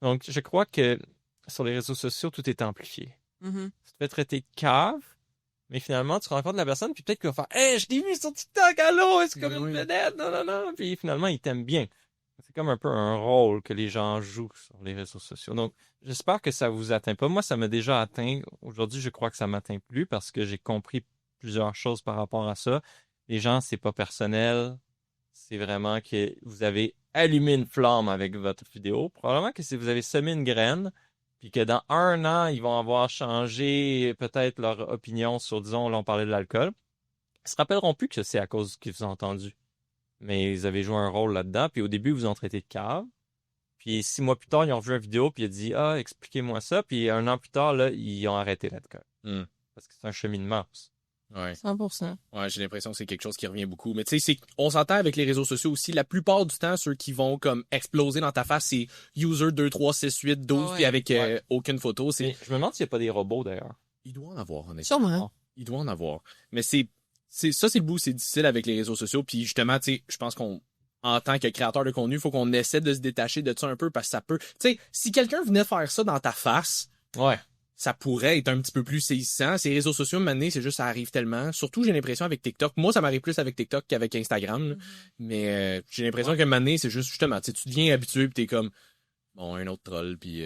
Donc, je crois que sur les réseaux sociaux, tout est amplifié. Tu te fais traiter de cave, mais finalement, tu rencontres la personne, puis peut-être qu'il va faire, hey, je l'ai vu sur TikTok, allô, c'est comme une vedette, non. Puis finalement, il t'aime bien. C'est comme un peu un rôle que les gens jouent sur les réseaux sociaux. Donc, j'espère que ça vous atteint pas. Moi, ça m'a déjà atteint. Aujourd'hui, je crois que ça m'atteint plus parce que j'ai compris plusieurs choses par rapport à ça. Les gens, c'est pas personnel. C'est vraiment que vous avez allumé une flamme avec votre vidéo. Probablement que si vous avez semé une graine, puis que dans 1 an, ils vont avoir changé peut-être leur opinion sur, disons, là, on parlait de l'alcool. Ils se rappelleront plus que c'est à cause qu'ils vous ont entendu. Mais ils avaient joué un rôle là-dedans. Puis au début, ils vous ont traité de cave. Puis 6 mois plus tard, ils ont vu une vidéo, puis ils ont dit, expliquez-moi ça. Puis 1 an plus tard, là, ils ont arrêté l'alcool. Parce que c'est un cheminement. Ouais. 100%. Ouais, j'ai l'impression que c'est quelque chose qui revient beaucoup. Mais tu sais, on s'entend avec les réseaux sociaux aussi. La plupart du temps, ceux qui vont comme exploser dans ta face, c'est user 2, 3, 6, 8, 12, puis avec aucune photo. Mais je me demande s'il n'y a pas des robots, d'ailleurs. Il doit en avoir, honnêtement. Sûrement. Il doit en avoir. Mais c'est le bout, c'est difficile avec les réseaux sociaux. Puis justement, tu sais, je pense en tant que créateur de contenu, il faut qu'on essaie de se détacher de ça un peu parce que ça peut... Tu sais, si quelqu'un venait faire ça dans ta face... Ouais. Ça pourrait être un petit peu plus saisissant. Ces réseaux sociaux, maintenant, c'est juste, ça arrive tellement. Surtout, j'ai l'impression avec TikTok. Moi, ça m'arrive plus avec TikTok qu'avec Instagram. Là. Mais j'ai l'impression que maintenant, c'est juste, justement, tu deviens habitué pis t'es comme, bon, un autre troll pis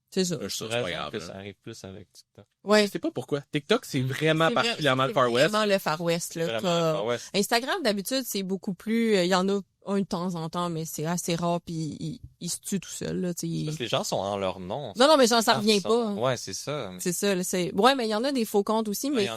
c'est ça. C'est pas grave. Ça arrive plus avec TikTok. Ouais. Je sais pas pourquoi. TikTok, c'est vraiment particulièrement le Far West. C'est vraiment le Far West, là. Instagram, d'habitude, c'est beaucoup plus, il y en a un de temps en temps, mais c'est assez rare puis il se tue tout seul, là, Parce que les gens sont en leur nom. Non, mais ça revient pas. Ouais, c'est ça. C'est ça, là, ouais, mais il y en a des faux comptes aussi, mais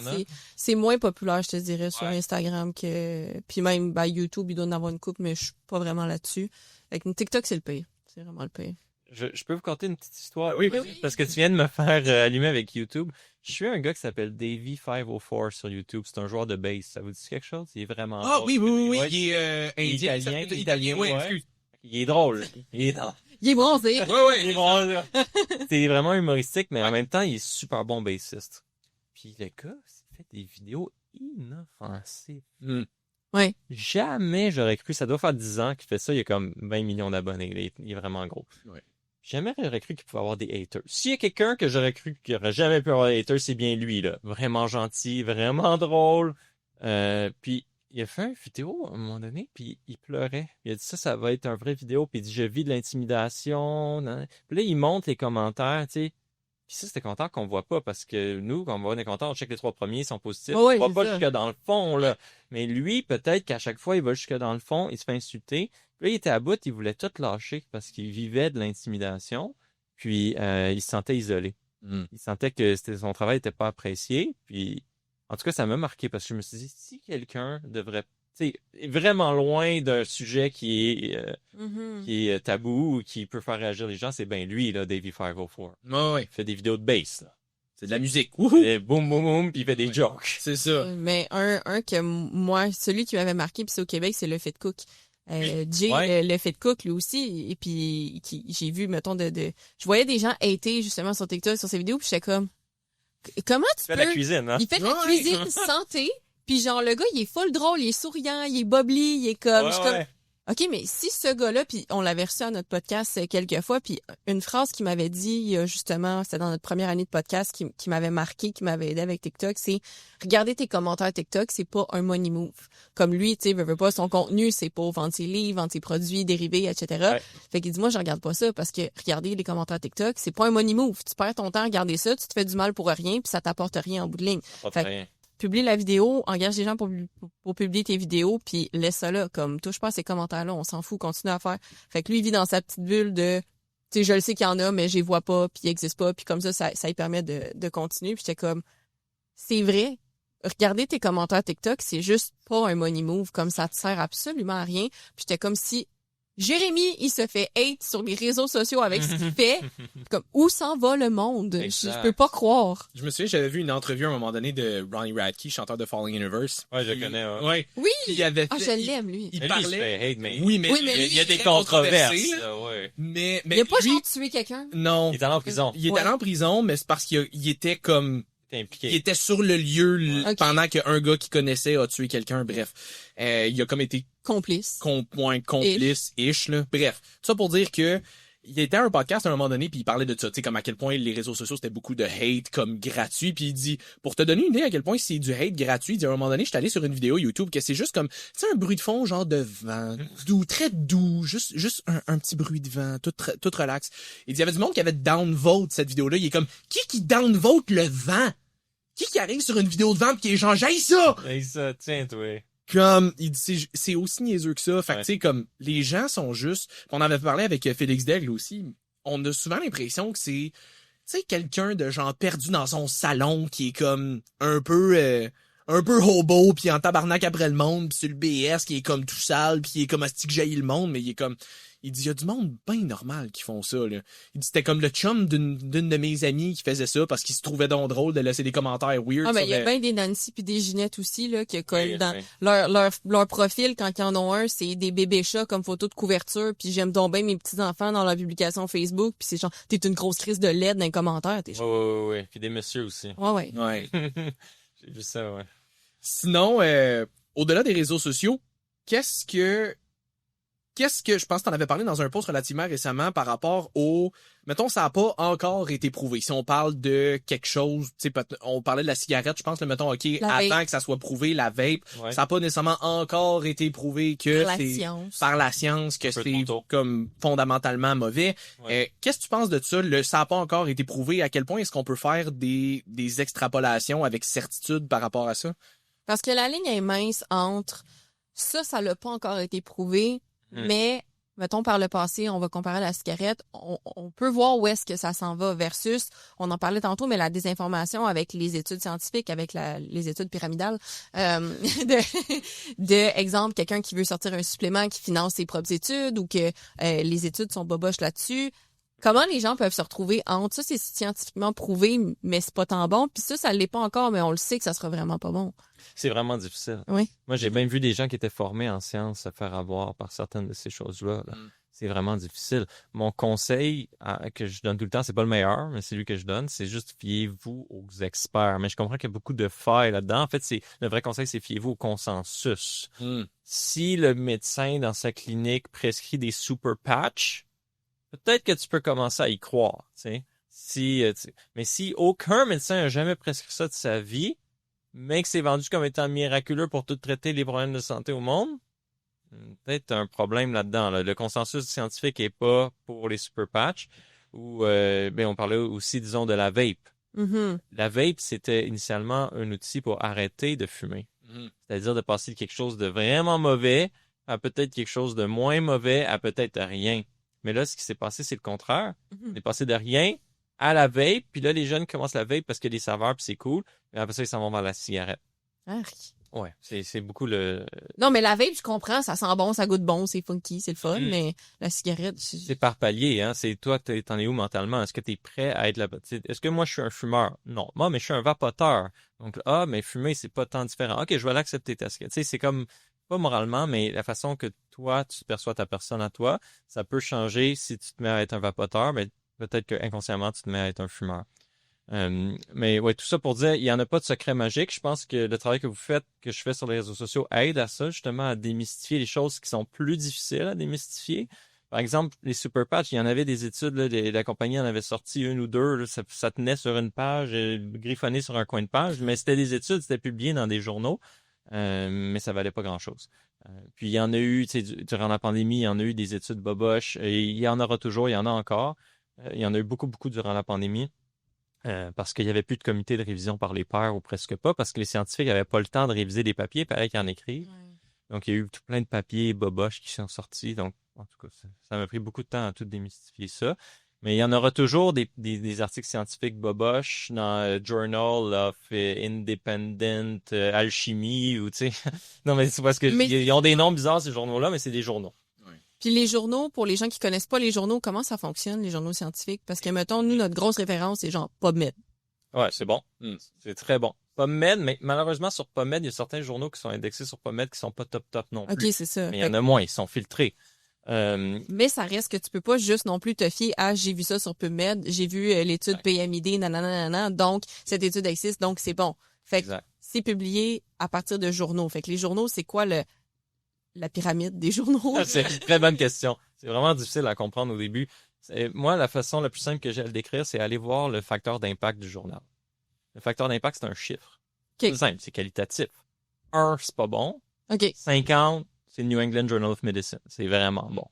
c'est moins populaire, je te dirais, sur Instagram que, puis même, YouTube, il doit en avoir une couple, mais je suis pas vraiment là-dessus. Avec une TikTok, c'est le pire. C'est vraiment le pire. Je peux vous conter une petite histoire? Oui. Parce que tu viens de me faire allumer avec YouTube. Je suis un gars qui s'appelle Davy504 sur YouTube. C'est un joueur de bass. Ça vous dit quelque chose? Il est vraiment drôle. Oui. Ouais. Il est italien. Oui, ouais. excuse. Il est drôle. Il est bronzé. Oui. Il est bronzé. C'est vraiment humoristique, mais en même temps, il est super bon bassiste. Puis le gars, il fait des vidéos inoffensives. Ouais. Jamais j'aurais cru. Ça doit faire 10 ans qu'il fait ça. Il a comme 20 millions d'abonnés. Il est vraiment gros. Ouais. Jamais j'aurais cru qu'il pouvait avoir des haters. S'il y a quelqu'un que j'aurais cru qu'il aurait jamais pu avoir des haters, c'est bien lui, là. Vraiment gentil, vraiment drôle. Puis il a fait une vidéo à un moment donné, puis il pleurait. Il a dit ça va être un vrai vidéo, puis il dit je vis de l'intimidation. Puis là, il montre les commentaires, tu sais. Puis ça, c'est des commentaires qu'on voit pas, parce que nous, quand on voit des commentaires, on check les 3 premiers, ils sont positifs. Ouais, on va pas jusque dans le fond, là. Mais lui, peut-être qu'à chaque fois, il va jusque dans le fond, il se fait insulter. Puis là, il était à bout, il voulait tout lâcher parce qu'il vivait de l'intimidation. Puis il se sentait isolé. Il sentait que son travail n'était pas apprécié. Puis en tout cas, ça m'a marqué parce que je me suis dit, si quelqu'un devrait sais, vraiment loin d'un sujet qui est tabou ou qui peut faire réagir les gens, c'est bien lui, là, Davey 504. Ouais. Il fait des vidéos de bass, là. C'est de la musique. Wouhou! Et boum, boum, boum, puis il fait des jokes. C'est ça. Mais un que moi, celui qui m'avait marqué, puis c'est au Québec, c'est le Fit Cook. Jay, le Fit Cook, lui aussi, et puis j'ai vu, mettons, je voyais des gens hater justement sur TikTok, sur ses vidéos, puis j'étais comme, comment tu peux... Il fait de la cuisine, hein? Il fait de la cuisine santé, puis genre, le gars, il est full drôle, il est souriant, il est bubbly, il est comme... OK, mais si ce gars-là, puis on l'avait reçu à notre podcast quelques fois, puis une phrase qu'il m'avait dit, justement, c'était dans notre première année de podcast, qui m'avait marqué, qui m'avait aidé avec TikTok, c'est « Regarder tes commentaires TikTok, c'est pas un money move. » Comme lui, tu sais, veut pas, son contenu, c'est pour vendre ses livres, vendre ses produits dérivés, etc. Ouais. Fait qu'il dit « Moi, je regarde pas ça, parce que regarder les commentaires TikTok, c'est pas un money move. Tu perds ton temps à regarder ça, tu te fais du mal pour rien, puis ça t'apporte rien en bout de ligne. » Fait publie la vidéo, engage des gens pour publier tes vidéos, puis laisse ça là, comme touche pas à ces commentaires-là, on s'en fout, continue à faire. Fait que lui, il vit dans sa petite bulle de, tu sais, je le sais qu'il y en a, mais je les vois pas, puis ils existent pas, puis comme ça lui permet de continuer. Puis j'étais comme, c'est vrai, regarder tes commentaires TikTok, c'est juste pas un money move, comme ça te sert absolument à rien. Puis j'étais comme si Jérémy, il se fait hate sur les réseaux sociaux avec ce qu'il fait. Comme, où s'en va le monde? Je peux pas croire. Je me souviens, j'avais vu une entrevue à un moment donné de Ronnie Radke, chanteur de Falling Universe. Ouais, je le connais. Ouais. Oui! Il avait fait, je l'aime, lui. Il parlait... parlait... il se fait hate, mais... Oui, mais il y a des controverses. Là, ouais. Mais il a pas lui... genre tué quelqu'un? Non. Il est allé en prison. Il est allé en prison, mais c'est parce qu'il était comme... Impliqué. Il était sur le lieu pendant qu'un gars qu'il connaissait a tué quelqu'un. Bref, il a comme été complice, complice-ish là. Bref, tout ça pour dire que il était à un podcast à un moment donné puis il parlait de ça, tu sais, comme à quel point les réseaux sociaux c'était beaucoup de hate comme gratuit, puis il dit, pour te donner une idée à quel point c'est du hate gratuit, il dit à un moment donné, j'étais allé sur une vidéo YouTube que c'est juste comme, tu sais, un bruit de fond genre de vent, doux, très doux, juste un petit bruit de vent, tout relax. Il dit, il y avait du monde qui avait downvote cette vidéo-là, il est comme, qui downvote le vent? Qui arrive sur une vidéo de vent pis qui est genre, j'haïs ça! J'haïs ça, tiens, toi. Comme, il dit, c'est aussi niaiseux que ça. Fait que, tu sais, comme, les gens sont juste, on avait parlé avec Félix Daigle aussi, on a souvent l'impression que c'est, tu sais, quelqu'un de genre perdu dans son salon qui est comme, un peu hobo pis en tabarnak après le monde pis sur le BS qui est comme tout sale pis il est comme asti que jaillit le monde, mais il est comme, il dit, il y a du monde bien normal qui font ça, là. Il dit, c'était comme le chum d'une de mes amies qui faisait ça parce qu'il se trouvait donc drôle de laisser des commentaires weird. Ah, mais il y a bien des Nancy puis des Ginette aussi, là, qui collent dans leur profil quand ils en ont un, c'est des bébés chats comme photo de couverture, puis j'aime donc bien mes petits-enfants dans leur publication Facebook, puis c'est genre, t'es une grosse crise de LED dans les commentaires, t'es genre. Ouais. Puis des messieurs aussi. Ouais. J'ai vu ça, ouais. Sinon, au-delà des réseaux sociaux, qu'est-ce que je pense que t'en avais parlé dans un post relativement récemment par rapport au, mettons, ça a pas encore été prouvé. Si on parle de quelque chose, tu sais, on parlait de la cigarette, je pense, le mettons, ok, attends que ça soit prouvé, la vape, ça a pas nécessairement encore été prouvé que par la science que c'est comme fondamentalement mauvais. Qu'est-ce que tu penses de ça? Ça a pas encore été prouvé. À quel point est-ce qu'on peut faire des extrapolations avec certitude par rapport à ça? Parce que la ligne est mince entre ça l'a pas encore été prouvé. Mais, mettons, par le passé, on va comparer à la cigarette, on peut voir où est-ce que ça s'en va versus, on en parlait tantôt, mais la désinformation avec les études scientifiques, avec les études pyramidales, de exemple, quelqu'un qui veut sortir un supplément qui finance ses propres études ou que les études sont boboches là-dessus. Comment les gens peuvent se retrouver entre ça, c'est scientifiquement prouvé, mais c'est pas tant bon, puis ça l'est pas encore, mais on le sait que ça sera vraiment pas bon. C'est vraiment difficile. Oui. Moi, j'ai bien vu des gens qui étaient formés en sciences se faire avoir par certaines de ces choses-là. Là. C'est vraiment difficile. Mon conseil que je donne tout le temps, c'est pas le meilleur, mais c'est lui que je donne, c'est juste fiez-vous aux experts. Mais je comprends qu'il y a beaucoup de failles là-dedans. En fait, le vrai conseil, c'est fiez-vous au consensus. Si le médecin dans sa clinique prescrit des super patchs, peut-être que tu peux commencer à y croire, tu sais. Mais si aucun médecin n'a jamais prescrit ça de sa vie, mais que c'est vendu comme étant miraculeux pour tout traiter les problèmes de santé au monde, peut-être un problème là-dedans. Là. Le consensus scientifique est pas pour les super patchs. Ou on parlait aussi, disons, de la vape. La vape, c'était initialement un outil pour arrêter de fumer. C'est-à-dire de passer de quelque chose de vraiment mauvais à peut-être quelque chose de moins mauvais à peut-être rien. Mais là, ce qui s'est passé, c'est le contraire. On est passé de rien à la vape, puis là, les jeunes commencent la vape parce qu'il y a des saveurs, puis c'est cool. Mais après ça, ils s'en vont vers la cigarette. Ouais, c'est beaucoup le... Non, mais la vape, je comprends, ça sent bon, ça goûte bon, c'est funky, c'est le fun, mais la cigarette... C'est par palier, hein. C'est toi, t'en es où mentalement? Est-ce que t'es prêt à être là-bas? Est-ce que moi, je suis un fumeur? Non. Moi, mais je suis un vapoteur. Donc, mais fumer, c'est pas tant différent. OK, je vais l'accepter ta cigarette. Tu sais, c'est comme, pas moralement, mais la façon que toi, tu perçois ta personne à toi, ça peut changer si tu te mets à être un vapoteur, mais peut-être que inconsciemment, tu te mets à être un fumeur. Mais ouais, tout ça pour dire, il n'y en a pas de secret magique. Je pense que le travail que vous faites, que je fais sur les réseaux sociaux, aide à ça, justement, à démystifier les choses qui sont plus difficiles à démystifier. Par exemple, les super patchs, il y en avait des études, là, la compagnie en avait sorti une ou deux, là, ça tenait sur une page, griffonné sur un coin de page, mais c'était des études, c'était publié dans des journaux, mais ça valait pas grand-chose. Puis il y en a eu, tu sais, durant la pandémie, il y en a eu des études boboches, et il y en aura toujours, il y en a encore. Il y en a eu beaucoup, beaucoup durant la pandémie. Parce qu'il n'y avait plus de comité de révision par les pairs ou presque pas, parce que les scientifiques n'avaient pas le temps de réviser des papiers, pareil qu'ils en écrivent. Ouais. Donc, il y a eu tout plein de papiers boboches qui sont sortis. Donc, en tout cas, ça m'a pris beaucoup de temps à tout démystifier ça. Mais il y en aura toujours des articles scientifiques boboches dans Journal of Independent Alchemy ou, tu sais. Non, mais c'est parce que ils ont des noms bizarres, ces journaux-là, mais c'est des journaux. Puis les journaux, pour les gens qui connaissent pas les journaux, comment ça fonctionne, les journaux scientifiques? Parce que, mettons, nous, notre grosse référence, c'est genre PubMed. Ouais, c'est bon. C'est très bon. PubMed, mais malheureusement, sur PubMed, il y a certains journaux qui sont indexés sur PubMed qui sont pas top non plus. OK, c'est ça. Mais il y en a moins, ils sont filtrés. Mais ça reste que tu peux pas juste non plus te fier à j'ai vu ça sur PubMed, j'ai vu l'étude PMID, nanana, donc cette étude existe, donc c'est bon. Fait que c'est publié à partir de journaux. Fait que les journaux, c'est quoi la pyramide des journaux? C'est une très bonne question. C'est vraiment difficile à comprendre au début. Moi, la façon la plus simple que j'ai à le décrire, c'est aller voir le facteur d'impact du journal. Le facteur d'impact, c'est un chiffre. Okay. C'est simple, c'est qualitatif. 1, c'est pas bon. Okay. 50, c'est New England Journal of Medicine. C'est vraiment bon.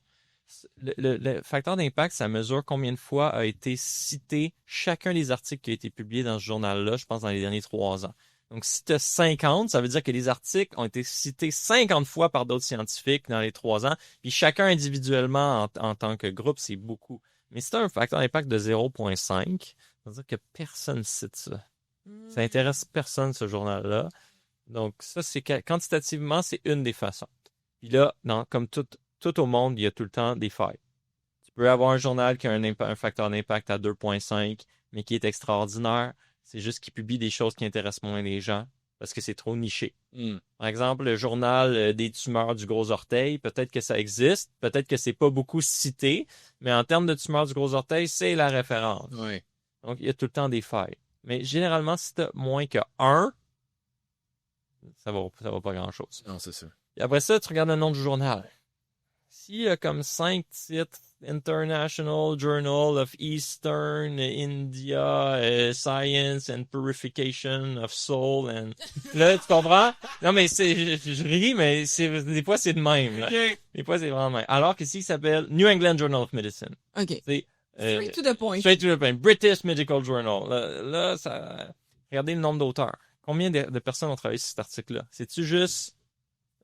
Le facteur d'impact, ça mesure combien de fois a été cité chacun des articles qui a été publié dans ce journal-là, je pense, dans les derniers 3 ans. Donc, si tu as 50, ça veut dire que les articles ont été cités 50 fois par d'autres scientifiques dans les 3 ans, puis chacun individuellement en tant que groupe, c'est beaucoup. Mais si tu as un facteur d'impact de 0,5, ça veut dire que personne ne cite ça. Ça intéresse personne, ce journal-là. Donc, ça, c'est quantitativement, c'est une des façons. Puis là, comme tout au monde, il y a tout le temps des failles. Tu peux avoir un journal qui a un facteur d'impact à 2,5, mais qui est extraordinaire. C'est juste qu'il publie des choses qui intéressent moins les gens parce que c'est trop niché. Par exemple, le journal des tumeurs du gros orteil, peut-être que ça existe, peut-être que c'est pas beaucoup cité, mais en termes de tumeurs du gros orteil, c'est la référence. Ouais. Donc, il y a tout le temps des failles. Mais généralement, si tu as moins que 1, ça va pas grand-chose. Non, c'est ça. Et après ça, tu regardes le nom du journal. S'il y a comme 5 titres, International Journal of Eastern India Science and Purification of Soul, là, tu comprends? Non, mais je ris, mais des fois, c'est de même, là. Okay. Des fois, c'est vraiment de même. Alors que s'il s'appelle New England Journal of Medicine. OK. Straight to the point. Straight to the point. British Medical Journal. Là, regardez le nombre d'auteurs. Combien de personnes ont travaillé sur cet article-là? C'est-tu juste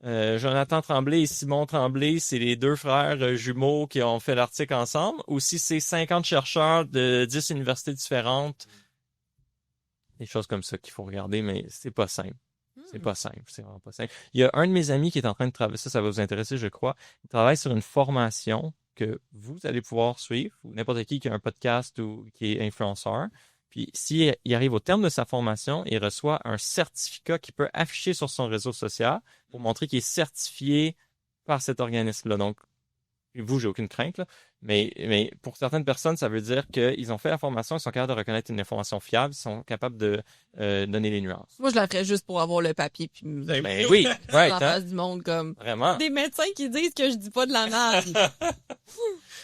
Jonathan Tremblay et Simon Tremblay, c'est les 2 frères jumeaux qui ont fait l'article ensemble, ou si c'est 50 chercheurs de 10 universités différentes? Des choses comme ça qu'il faut regarder, mais c'est pas simple. C'est pas simple, c'est vraiment pas simple. Il y a un de mes amis qui est en train de travailler, ça va vous intéresser, je crois. Il travaille sur une formation que vous allez pouvoir suivre, ou n'importe qui a un podcast ou qui est influenceur. Puis, s'il arrive au terme de sa formation, il reçoit un certificat qu'il peut afficher sur son réseau social pour montrer qu'il est certifié par cet organisme-là. Donc, vous, j'ai aucune crainte, là. Mais pour certaines personnes, ça veut dire qu'ils ont fait la formation, ils sont capables de reconnaître une information fiable, ils sont capables de donner les nuances. Moi, je la ferais juste pour avoir le papier puis ben oui, right, en face du monde comme vraiment. Des médecins qui disent que je dis pas de la merde.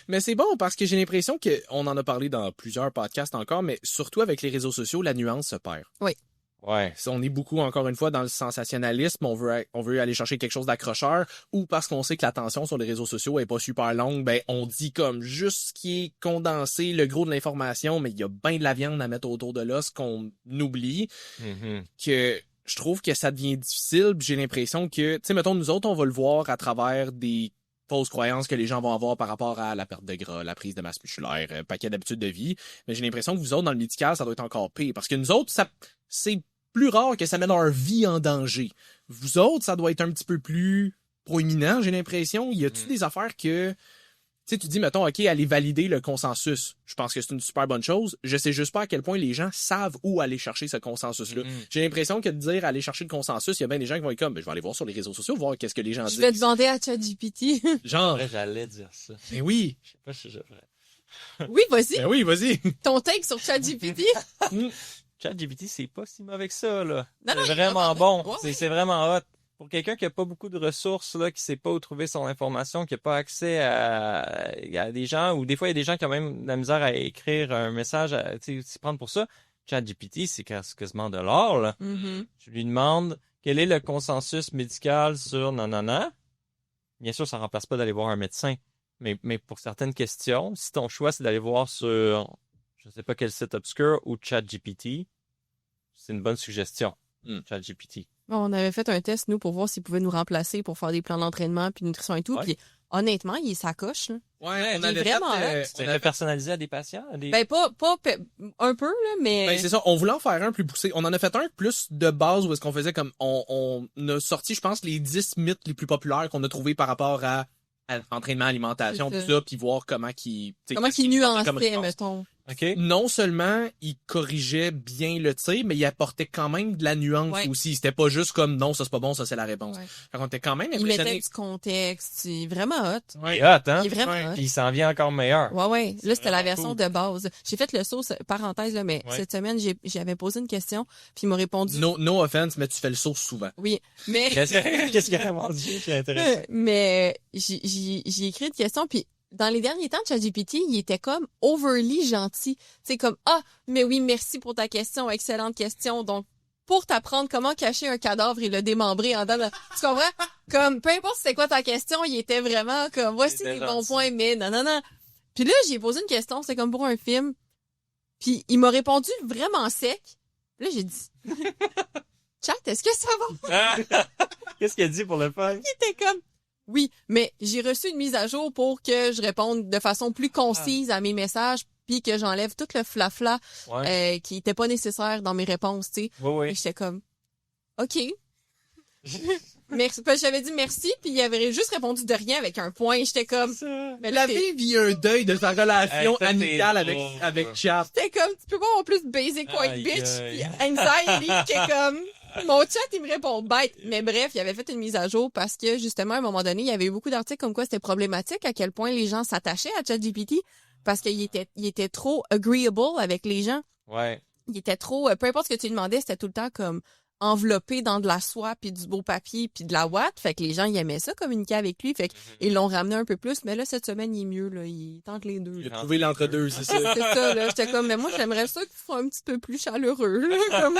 Mais c'est bon parce que j'ai l'impression qu'on en a parlé dans plusieurs podcasts encore, mais surtout avec les réseaux sociaux, la nuance se perd. Oui. Ouais, on est beaucoup, encore une fois, dans le sensationnalisme. On veut aller chercher quelque chose d'accrocheur, ou parce qu'on sait que l'attention sur les réseaux sociaux est pas super longue, ben on dit comme juste ce qui est condensé, le gros de l'information, mais il y a bien de la viande à mettre autour de l'os qu'on oublie. Que je trouve que ça devient difficile. J'ai l'impression que, tu sais, mettons, nous autres, on va le voir à travers des fausses croyances que les gens vont avoir par rapport à la perte de gras, la prise de masse musculaire, paquet d'habitudes de vie. Mais j'ai l'impression que vous autres, dans le médical, ça doit être encore pire. Parce que nous autres, c'est plus rare que ça met leur vie en danger. Vous autres, ça doit être un petit peu plus proéminent, j'ai l'impression. Y a-tu des affaires que... Tu sais, tu dis, mettons, OK, aller valider le consensus. Je pense que c'est une super bonne chose. Je sais juste pas à quel point les gens savent où aller chercher ce consensus-là. J'ai l'impression que de dire aller chercher le consensus, il y a bien des gens qui vont être comme, je vais aller voir sur les réseaux sociaux, voir qu'est-ce que les gens disent. Je vais demander à ChatGPT. Genre, Après, j'allais dire ça. mais oui. Je sais pas si je devrais. Oui, vas-y. Ben oui, vas-y. Ton take sur ChatGPT. ChatGPT, c'est pas si mauvais que ça, là. Non, non, C'est vraiment bon. Ouais. C'est vraiment hot. Pour quelqu'un qui a pas beaucoup de ressources, là, qui sait pas où trouver son information, qui a pas accès à des gens, ou des fois, il y a des gens qui ont même de la misère à écrire un message, tu sais, s'y prendre pour ça. ChatGPT, c'est quasiment de l'or, là. Mhm. Je lui demande quel est le consensus médical sur nanana. Bien sûr, ça remplace pas d'aller voir un médecin. Mais pour certaines questions, si ton choix, c'est d'aller voir sur, je sais pas quel site obscur ou ChatGPT, c'est une bonne suggestion. ChatGPT. Bon, on avait fait un test, nous, pour voir s'ils pouvaient nous remplacer pour faire des plans d'entraînement puis nutrition et tout. Ouais. Puis honnêtement, il est sa coche. Là. Ouais, on Il est avait vraiment fait, hot. Tu l'as personnalisé à des patients? Ben, un peu, là, mais... Ben, c'est ça. On voulait en faire un plus poussé. On en a fait un plus de base où est-ce qu'on faisait comme, on a sorti, je pense, les 10 mythes les plus populaires qu'on a trouvés par rapport à entraînement, alimentation, C'est tout ça. ça, puis voir comment qu'il nuançait, comme réponse. mettons. OK. Non seulement il corrigeait bien le tir, mais il apportait quand même de la nuance Ouais. aussi. C'était pas juste comme non, ça c'est pas bon, ça c'est la réponse. Ouais. Fait qu'on était quand même Il mettait impressionné. du contexte. C'est vraiment hot. C'est hot, hein? Il est vraiment Ouais. hot. Puis il s'en vient encore meilleur. Ouais. Là, c'était la vraiment version cool. de base. J'ai fait le saut, parenthèse, là, mais Ouais. cette semaine, j'avais posé une question, puis il m'a répondu. No offense, mais tu fais le saut souvent. Oui, mais... Qu'est-ce qu'il a vraiment dit? C'est intéressant. Mais j'ai écrit une question, puis dans les derniers temps de ChatGPT, il était comme overly gentil. C'est comme, ah, mais oui, merci pour ta question, excellente question. Donc, pour t'apprendre comment cacher un cadavre et le démembrer en dedans, tu comprends? Comme, peu importe c'était quoi ta question, il était vraiment comme, voici Il était des bons gentil. points, mais non. Puis là, j'ai posé une question, c'est comme pour un film. Puis il m'a répondu vraiment sec. Là, j'ai dit, chat, est-ce que ça va? Qu'est-ce qu'il a dit pour le faire? Il était comme, oui, mais j'ai reçu une mise à jour pour que je réponde de façon plus concise à mes messages puis que j'enlève tout le flafla Ouais. qui était pas nécessaire dans mes réponses, tu sais. Oui. Et j'étais comme, OK. Merci. Parce que j'avais dit merci puis il avait juste répondu de rien avec un point. J'étais comme, mais là, La vie vit un deuil de sa relation Hey, ça, amicale t'es avec drôle. Chat. j'étais comme, tu peux pas avoir plus basic white Aïe, bitch aïe. puis anxiety que comme, mon chat, il me répond bête. Mais bref, il avait fait une mise à jour parce que, justement, à un moment donné, il y avait eu beaucoup d'articles comme quoi c'était problématique à quel point les gens s'attachaient à ChatGPT parce qu'il était trop agreeable avec les gens. Ouais. Il était trop, peu importe ce que tu lui demandais, c'était tout le temps comme enveloppé dans de la soie puis du beau papier puis de la ouate. Fait que les gens, ils aimaient ça, communiquer avec lui. Fait qu'ils l'ont ramené un peu plus. Mais là, cette semaine, il est mieux, là. Il tente les deux. Il a trouvé l'entre-deux, c'est ça. C'est ça, là. J'étais comme, mais moi, j'aimerais ça que tu sois un petit peu plus chaleureux, là. Comme,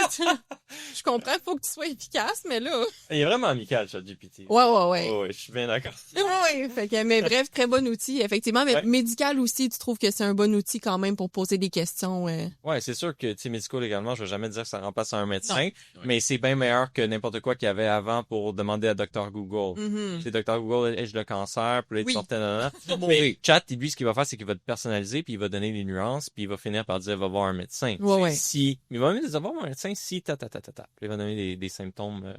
je comprends, il faut que tu sois efficace, mais là. Il est vraiment amical, ChatGPT. Ouais. Ouais, je suis bien d'accord. Ouais. Fait que, mais bref, très bon outil, effectivement. Mais Ouais. médical aussi, tu trouves que c'est un bon outil quand même pour poser des questions. Ouais, c'est sûr que, tu sais, médical également, je vais jamais dire que ça remplace un médecin, Non. mais c'est bien meilleur que n'importe quoi qu'il y avait avant pour demander à Dr. Google. Mhm. C'est Dr. Google, ai-je le cancer? Puis là, il te Oui. sortait, nanana. Va Mais mourir. Chat, lui, ce qu'il va faire, c'est qu'il va te personnaliser, puis il va donner les nuances, puis il va finir par dire, va voir un médecin. Ouais. Si, mais il va même dire, va voir un médecin si, Puis il va donner des symptômes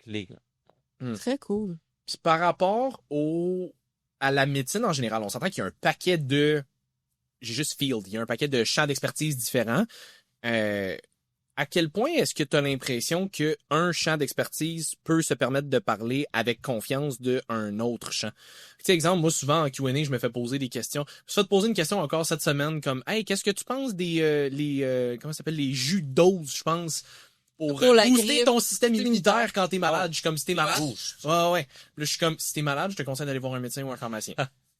clés, là. Très cool. Puis par rapport à la médecine en général, on s'entend qu'il y a un paquet de... J'ai juste field. Il y a un paquet de champs d'expertise différents. À quel point est-ce que tu as l'impression qu'un champ d'expertise peut se permettre de parler avec confiance d'un autre champ? Tu sais, exemple, moi, souvent, en Q&A, je me fais poser des questions. Je me suis fait poser une question encore cette semaine comme, hey, qu'est-ce que tu penses des comment ça s'appelle, les jus d'ose, je pense, pour la booster grippe ton système immunitaire quand t'es malade. Je suis comme, si t'es malade. Rouge. Ouais. Là, je suis comme, si t'es malade, je te conseille d'aller voir un médecin ou un pharmacien.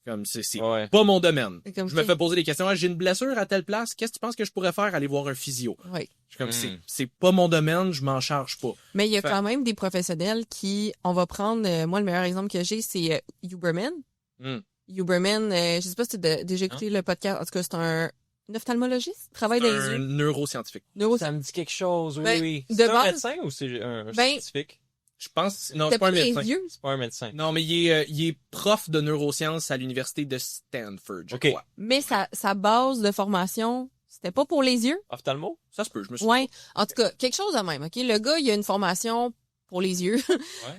Comme, c'est Ouais. pas mon domaine. C'est comme Je me ça. fais poser des questions. Ah, j'ai une blessure à telle place. Qu'est-ce que tu penses que je pourrais faire? Aller voir un physio. Ouais. Je suis comme, Mm. c'est pas mon domaine, je m'en charge pas. Mais il y a Fait- quand même des professionnels qui, on va prendre, moi, le meilleur exemple que j'ai, c'est Huberman. Mm. Huberman, je sais pas si tu as déjà écouté le podcast. En tout cas, c'est un ophtalmologiste, travaille dans les Un yeux. neuroscientifique. Ça me dit quelque chose, oui, Ben, oui. de C'est un base- médecin ou c'est un Ben, scientifique? Je pense, non, C'était c'est pas un les médecin. yeux. C'est pas un médecin. Non, mais il est prof de neurosciences à l'université de Stanford, je Ok. crois. Mais sa base de formation, C'était pas pour les yeux? Ophtalmo? Ça se peut, je me suis Ouais. En tout cas, quelque chose de même, OK? Le gars, il a une formation pour les yeux,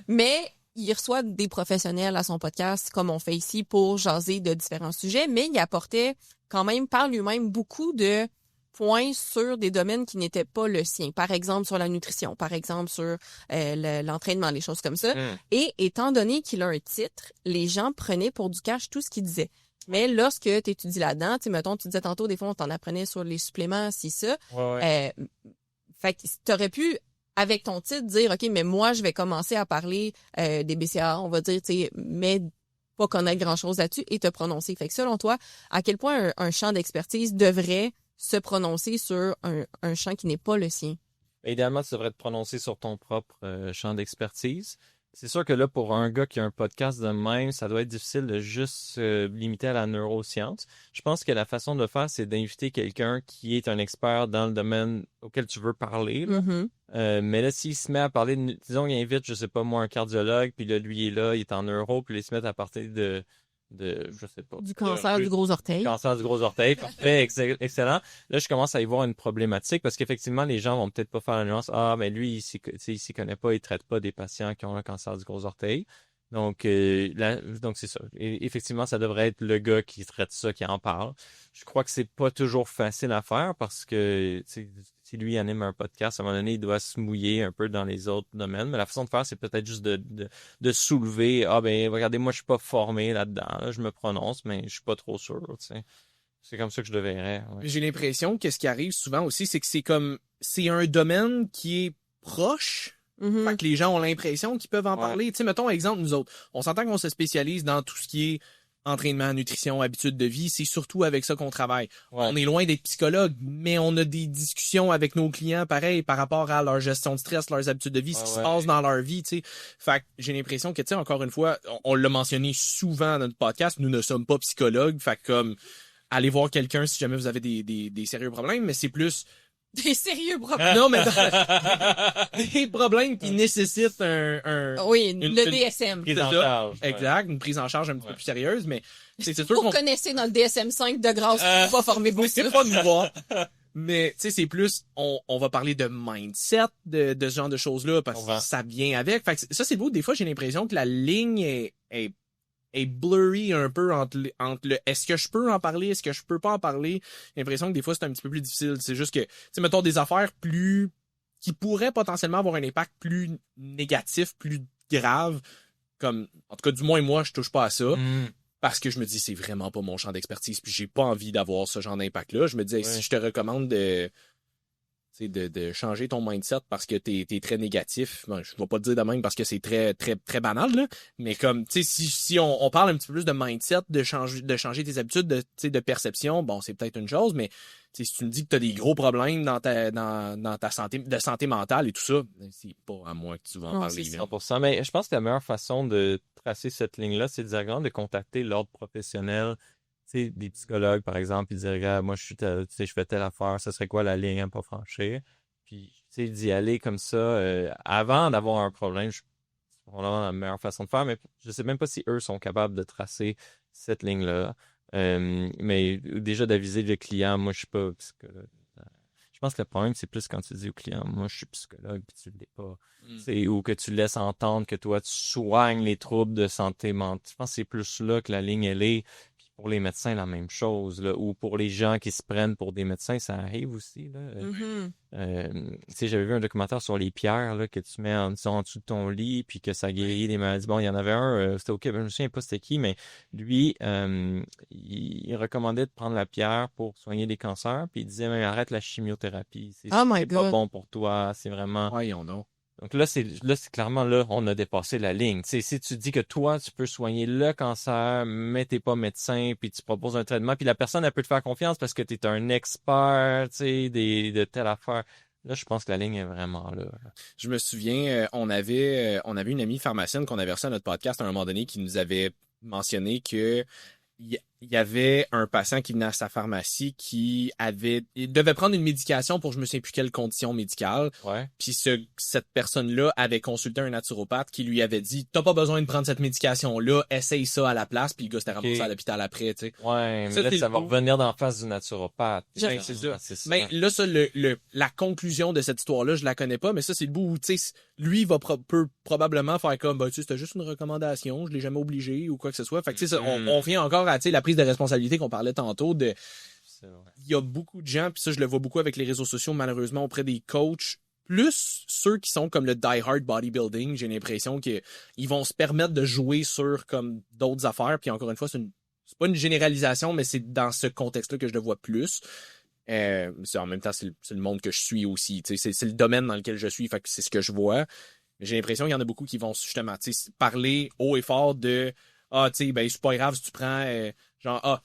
mais il reçoit des professionnels à son podcast, comme on fait ici, pour jaser de différents sujets, mais il apportait quand même par lui-même beaucoup de points sur des domaines qui n'étaient pas le sien. Par exemple, sur la nutrition, par exemple, sur l'entraînement, les choses comme ça. Et étant donné qu'il a un titre, les gens prenaient pour du cash tout ce qu'il disait. Mais lorsque tu étudies là-dedans, tu sais, mettons, tu disais tantôt, des fois, on t'en apprenait sur les suppléments, si ça. Fait que t'aurais pu, avec ton titre, dire, OK, mais moi, je vais commencer à parler des BCAA, on va dire, tu sais, mais pas connaître grand-chose là-dessus et te prononcer. Fait que selon toi, à quel point un champ d'expertise devrait se prononcer sur un champ qui n'est pas le sien? Idéalement, tu devrais te prononcer sur ton propre champ d'expertise. C'est sûr que là, pour un gars qui a un podcast de même, ça doit être difficile de juste se limiter à la neuroscience. Je pense que la façon de le faire, c'est d'inviter quelqu'un qui est un expert dans le domaine auquel tu veux parler. Mais là, s'il se met à parler, disons, il invite, je sais pas moi, un cardiologue, puis là, lui est là, il est en neuro, puis là, il se met à parler de je sais pas. Du cancer du gros orteil. Cancer du gros orteil. Parfait, excellent. Là, je commence à y voir une problématique parce qu'effectivement, les gens vont peut-être pas faire la nuance. Ah, mais lui, il s'y connaît pas, il traite pas des patients qui ont le cancer du gros orteil. Donc, donc c'est ça. Et effectivement, ça devrait être le gars qui traite ça, qui en parle. Je crois que c'est pas toujours facile à faire parce que si lui anime un podcast, à un moment donné, il doit se mouiller un peu dans les autres domaines. Mais la façon de faire, c'est peut-être juste de soulever. Ah ben, regardez, moi, je suis pas formé là-dedans. Là, je me prononce, mais je suis pas trop sûr. T'sais. C'est comme ça que je le verrais. Ouais. J'ai l'impression que ce qui arrive souvent aussi, c'est que c'est un domaine qui est proche. Fait que les gens ont l'impression qu'ils peuvent en parler. Tu sais, mettons, exemple, nous autres, on s'entend qu'on se spécialise dans tout ce qui est entraînement, nutrition, habitude de vie. C'est surtout avec ça qu'on travaille. On est loin d'être psychologue, mais on a des discussions avec nos clients, pareil, par rapport à leur gestion de stress, leurs habitudes de vie, ce qui se passe dans leur vie, tu sais. Fait que j'ai l'impression que, tu sais, encore une fois, on l'a mentionné souvent dans notre podcast, nous ne sommes pas psychologues. Fait que comme, allez voir quelqu'un si jamais vous avez des sérieux problèmes, mais c'est plus... Des sérieux problèmes. Non, mais des problèmes qui nécessitent le DSM. Prise en charge. Exact, une prise en charge un petit peu plus sérieuse, mais c'est sûr qu'on... Vous connaissez dans le DSM-5 de grâce, pas formé pour ça. C'est pas de nous voir. Mais, tu sais, c'est plus, on va parler de mindset, de ce genre de choses-là, parce que ça vient avec. Fait que ça, c'est beau. Des fois, j'ai l'impression que la ligne est blurry un peu entre le est-ce que je peux en parler, est-ce que je peux pas en parler. J'ai l'impression que des fois c'est un petit peu plus difficile. C'est juste que, tu sais, mettons des affaires qui pourraient potentiellement avoir un impact plus négatif, plus grave, comme, en tout cas, du moins moi, je touche pas à ça. Parce que je me dis, c'est vraiment pas mon champ d'expertise, puis j'ai pas envie d'avoir ce genre d'impact-là. Je me dis, si je te recommande de changer ton mindset parce que t'es très négatif. Bon, je vais pas te dire de même parce que c'est très, très, très banal, là. Mais comme, tu sais, si on parle un petit peu plus de mindset, de changer tes habitudes, de perception, bon, c'est peut-être une chose, mais si tu me dis que t'as des gros problèmes dans ta santé mentale et tout ça, c'est pas à moi que tu vas en parler. 100%. Mais je pense que la meilleure façon de tracer cette ligne-là, c'est de contacter l'ordre professionnel. Tu sais, des psychologues, par exemple, ils diraient, regarde, moi, je fais telle affaire, ça serait quoi la ligne à pas franchir? Puis, tu sais, d'y aller comme ça, avant d'avoir un problème, c'est probablement la meilleure façon de faire, mais je sais même pas si eux sont capables de tracer cette ligne-là. Mais déjà d'aviser le client, moi, je suis pas psychologue. Je pense que le problème, c'est plus quand tu dis au client, moi, je suis psychologue, puis tu l'es pas. Ou que tu laisses entendre que toi, tu soignes les troubles de santé mentale. Je pense que c'est plus là que la ligne, elle est. Pour les médecins, la même chose, là, ou pour les gens qui se prennent pour des médecins, ça arrive aussi. Là. Tu sais, j'avais vu un documentaire sur les pierres là, que tu mets en dessous de ton lit, puis que ça guérit les maladies. Bon, il y en avait un, c'était au Québec, je me souviens pas c'était qui, mais lui, il recommandait de prendre la pierre pour soigner les cancers, puis il disait, mais arrête la chimiothérapie. C'est pas bon pour toi, c'est vraiment... Voyons donc. Donc là, c'est clairement là, on a dépassé la ligne. Tu sais, si tu dis que toi, tu peux soigner le cancer, mais t'es pas médecin, puis tu proposes un traitement, puis la personne, elle peut te faire confiance parce que t'es un expert, tu sais, de telle affaire. Là, je pense que la ligne est vraiment là. Je me souviens, on avait une amie pharmacienne qu'on avait reçue à notre podcast à un moment donné qui nous avait mentionné que il y avait un patient qui venait à sa pharmacie il devait prendre une médication pour je me souviens plus quelle condition médicale. Ouais. Puis cette personne-là avait consulté un naturopathe qui lui avait dit t'as pas besoin de prendre cette médication-là, essaye ça à la place, puis le gars s'était remboursé à l'hôpital après, tu sais. Ouais, mais Ça, là, c'est ça va le- revenir d'en face du naturopathe. Ben, c'est ça. C'est ça. Mais là, ça, la conclusion de cette histoire-là, je la connais pas, mais ça, c'est le bout où, tu sais, lui, peut probablement faire comme, tu sais, c'était juste une recommandation, je l'ai jamais obligé ou quoi que ce soit. Fait que, tu sais, on revient encore à, tu sais, la prise de responsabilité qu'on parlait tantôt de, C'est vrai. il y a beaucoup de gens, puis ça, je le vois beaucoup avec les réseaux sociaux, malheureusement, auprès des coachs, plus ceux qui sont comme le die-hard bodybuilding, j'ai l'impression qu'ils vont se permettre de jouer sur, comme, d'autres affaires, puis encore une fois, c'est pas une généralisation, mais c'est dans ce contexte-là que je le vois plus. En même temps, c'est le monde que je suis aussi. C'est le domaine dans lequel je suis, fait que c'est ce que je vois. J'ai l'impression qu'il y en a beaucoup qui vont justement parler haut et fort de ah, tu sais, ben c'est pas grave si tu prends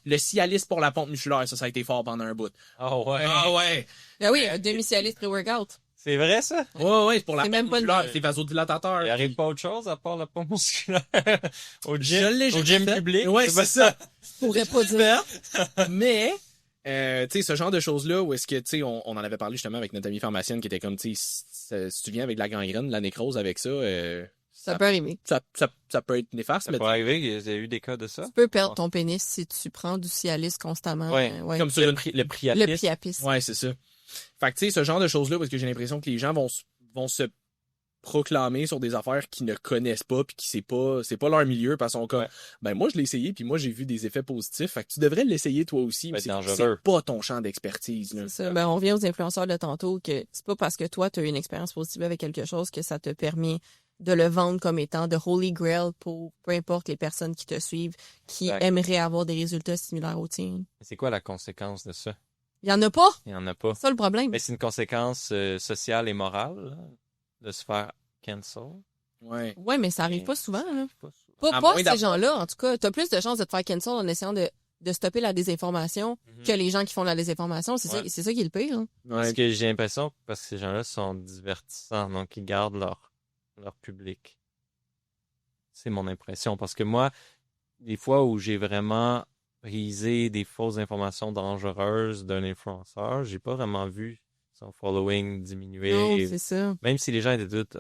le Cialis pour la pompe musculaire, ça a été fort pendant un bout. Oh ouais. Ah ouais! Ah oui, un demi-cialis pré-workout. C'est vrai, ça? Ouais, c'est pour la C'est pompe même pas une- musculaire, c'est vasodilateur. Il arrive pas autre chose à part la pompe musculaire au Je gym, l'ai au jamais gym fait. public. Ouais, c'est ça. Je pourrais pas dire. Mais, tu sais, ce genre de choses-là, où est-ce que, tu sais, on en avait parlé justement avec notre amie pharmacienne qui était comme, tu sais, si tu viens avec de la gangrène, de la nécrose avec ça, Ça peut arriver. ça peut être néfaste. Ça Mais peut arriver, il y a eu des cas de ça. Tu peux perdre ton pénis si tu prends du Cialis constamment. Ouais. Ouais. comme ça, Le Priapis. Le Priapis. ouais, c'est ça. Fait que, tu sais, ce genre de choses-là, parce que j'ai l'impression que les gens vont se proclamer sur des affaires qu'ils ne connaissent pas puis qui c'est pas leur milieu parce qu'ils sont comme Ouais. ben moi je l'ai essayé puis moi j'ai vu des effets positifs, fait que tu devrais l'essayer toi aussi, mais être c'est dangereux. pas ton champ d'expertise là. C'est ça. Ben, on revient aux influenceurs de tantôt que c'est pas parce que toi, tu as eu une expérience positive avec quelque chose que ça te permet de le vendre comme étant de Holy Grail pour peu importe les personnes qui te suivent, qui Exact. aimeraient avoir des résultats similaires aux tiens. C'est quoi la conséquence de ça? Il y en a pas. Il y en a pas. C'est ça le problème. Mais c'est une conséquence sociale et morale, là, de se faire cancel. Ouais. Ouais, mais ça arrive pas souvent. Là. Pas souvent. Pas À pas moins ces gens-là, en tout cas. Tu as plus de chances de te faire cancel en essayant de stopper la désinformation que les gens qui font la désinformation. C'est Ouais. ça qui est le pire. Hein. Parce Ouais. que j'ai l'impression parce que ces gens-là sont divertissants, donc ils gardent leur public. C'est mon impression. Parce que moi, des fois où j'ai vraiment brisé des fausses informations dangereuses d'un influenceur, j'ai pas vraiment vu son following diminuer. Non, c'est ça. Même si les gens étaient tous,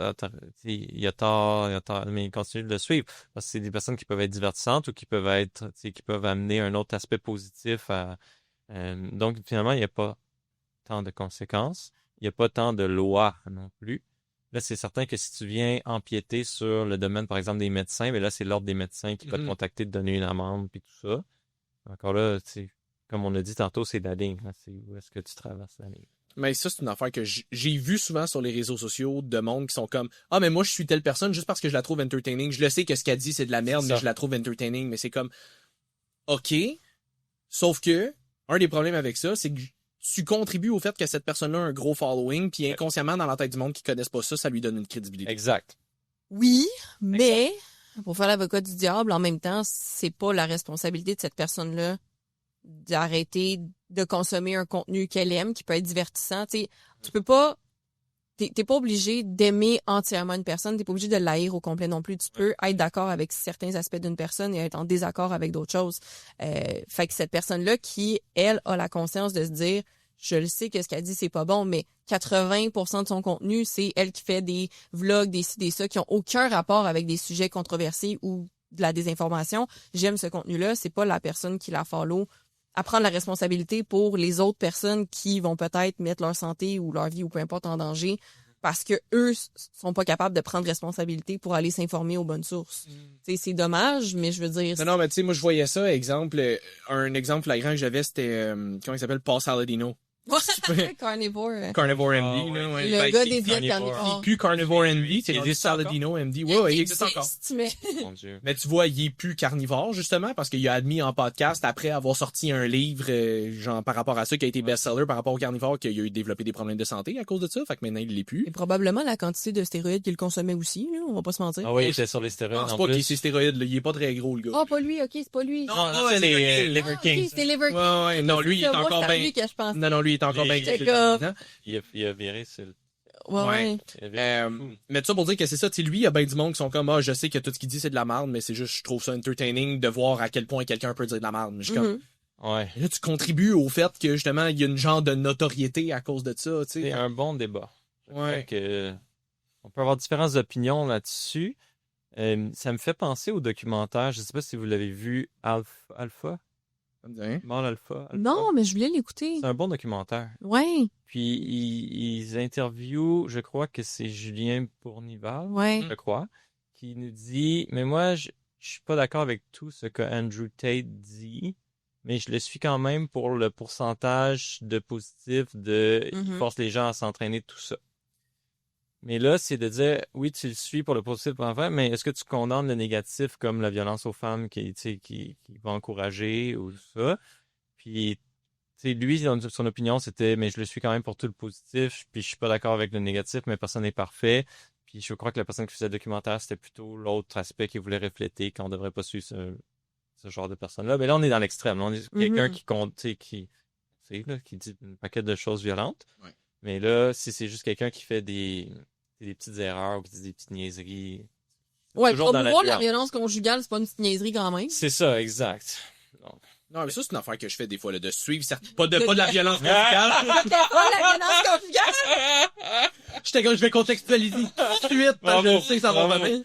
il a tort, mais ils continuent de le suivre. Parce que c'est des personnes qui peuvent être divertissantes ou qui peuvent être, qui peuvent amener un autre aspect positif donc, finalement, il n'y a pas tant de conséquences. Il n'y a pas tant de lois non plus. Là, c'est certain que si tu viens empiéter sur le domaine, par exemple, des médecins, mais là, c'est l'ordre des médecins qui va te contacter, te donner une amende, puis tout ça. Encore là, comme on a dit tantôt, c'est la ligne. Hein, c'est où est-ce que tu traverses la ligne. Mais ça, c'est une affaire que j'ai vu souvent sur les réseaux sociaux de monde qui sont comme ah, mais moi, je suis telle personne juste parce que je la trouve entertaining. Je le sais que ce qu'elle dit, c'est de la merde, mais je la trouve entertaining. Mais c'est comme OK. Sauf que, un des problèmes avec ça, c'est que tu contribues au fait que cette personne-là a un gros following, puis inconsciemment, dans la tête du monde qui connaissent pas ça, ça lui donne une crédibilité. Exact. Oui, mais pour faire l'avocat du diable, en même temps, c'est pas la responsabilité de cette personne-là d'arrêter de consommer un contenu qu'elle aime, qui peut être divertissant. Tu sais, tu peux pas... T'es pas obligé d'aimer entièrement une personne, t'es pas obligé de l'haïr au complet non plus. Tu peux être d'accord avec certains aspects d'une personne et être en désaccord avec d'autres choses. Fait que cette personne-là qui, elle, a la conscience de se dire je le sais que ce qu'elle dit, c'est pas bon, mais 80% de son contenu, c'est elle qui fait des vlogs, des ci, des ça, qui ont aucun rapport avec des sujets controversés ou de la désinformation. J'aime ce contenu-là, c'est pas la personne qui la follow à prendre la responsabilité pour les autres personnes qui vont peut-être mettre leur santé ou leur vie ou peu importe en danger parce que eux sont pas capables de prendre responsabilité pour aller s'informer aux bonnes sources. C'est dommage, mais je veux dire... Non, mais tu sais, moi, je voyais ça, un exemple flagrant que j'avais, c'était, comment il s'appelle, Paul Saladino. Carnivore. Carnivore MD, Ah, là, ouais. ouais. Le Ben, gars c'est- des diètes Carnivore. carnivores. c'est plus Carnivore MD, c'est Il rendu existe encore? Saladino MD. Ouais, il existe encore. Mais... Mon Dieu. Mais tu vois, il est plus carnivore, justement, parce qu'il a admis en podcast, après avoir sorti un livre, genre, par rapport à ça, qui a été best-seller par rapport au carnivore, qu'il a eu développé des problèmes de santé à cause de ça. Fait que maintenant, il l'est plus. Et probablement la quantité de stéroïdes qu'il consommait aussi, là, on va pas se mentir. Ah oui, il était sur les stéroïdes Ah, c'est en pas qu'il plus. c'est stéroïde, là. Il est pas très gros, le gars. Ah, pas lui, ok, c'est pas lui. Non, Non, ouais, c'est les Liver Ah, ok, Kings. c'est Liver King. Ouais, non, lui, il est Moi, encore c'est à bien. lui que je pense. Non, lui, il est encore bien. J'étais gris. comme- Non? Il a viré sur le... Ouais. Mais tout ça pour dire que c'est ça, tu sais, lui, il y a bien du monde qui sont comme, je sais que tout ce qu'il dit, c'est de la merde, mais c'est juste, je trouve ça entertaining de voir à quel point quelqu'un peut dire de la merde. Mais je suis comme, Ouais. là, tu contribues au fait que, justement, il y a une genre de notoriété à cause de ça, tu sais. C'est un bon débat. Ouais. On peut avoir différentes opinions là-dessus. Ça me fait penser au documentaire, je sais pas si vous l'avez vu, Alpha? Ça me dit rien. Mort Alpha? Non, mais je voulais l'écouter. C'est un bon documentaire. Ouais, Puis ils interviewent, je crois que c'est Julien Bournival, ouais. je crois, qui nous dit, mais moi, je suis pas d'accord avec tout ce que Andrew Tate dit, mais je le suis quand même pour le pourcentage de positif qui force les gens à s'entraîner, tout ça. Mais là, c'est de dire, oui, tu le suis pour le positif, mais est-ce que tu condamnes le négatif comme la violence aux femmes qui va encourager ou ça? Puis, tu sais, lui, son opinion, c'était, mais je le suis quand même pour tout le positif, puis je suis pas d'accord avec le négatif, mais personne n'est parfait. Puis je crois que la personne qui faisait le documentaire, c'était plutôt l'autre aspect qu'il voulait refléter, qu'on devrait pas suivre ce genre de personne-là. Mais là, on est dans l'extrême. Là, on est quelqu'un qui compte, tu sais, qui dit un paquet de choses violentes. Ouais. Mais là, si c'est juste quelqu'un qui fait des petites erreurs ou qui dit des petites niaiseries. Ouais, toujours dans promouvoir la violence. violence conjugale, c'est pas une petite niaiserie quand même. C'est ça, exact. Donc, Non, mais ça, c'est une affaire que je fais des fois, là, de suivre pas de la violence conjugale. Oh, la violence conjugale! J'étais comme, je vais contextualiser tout de suite, parce que je sais que ça va Bravo. venir.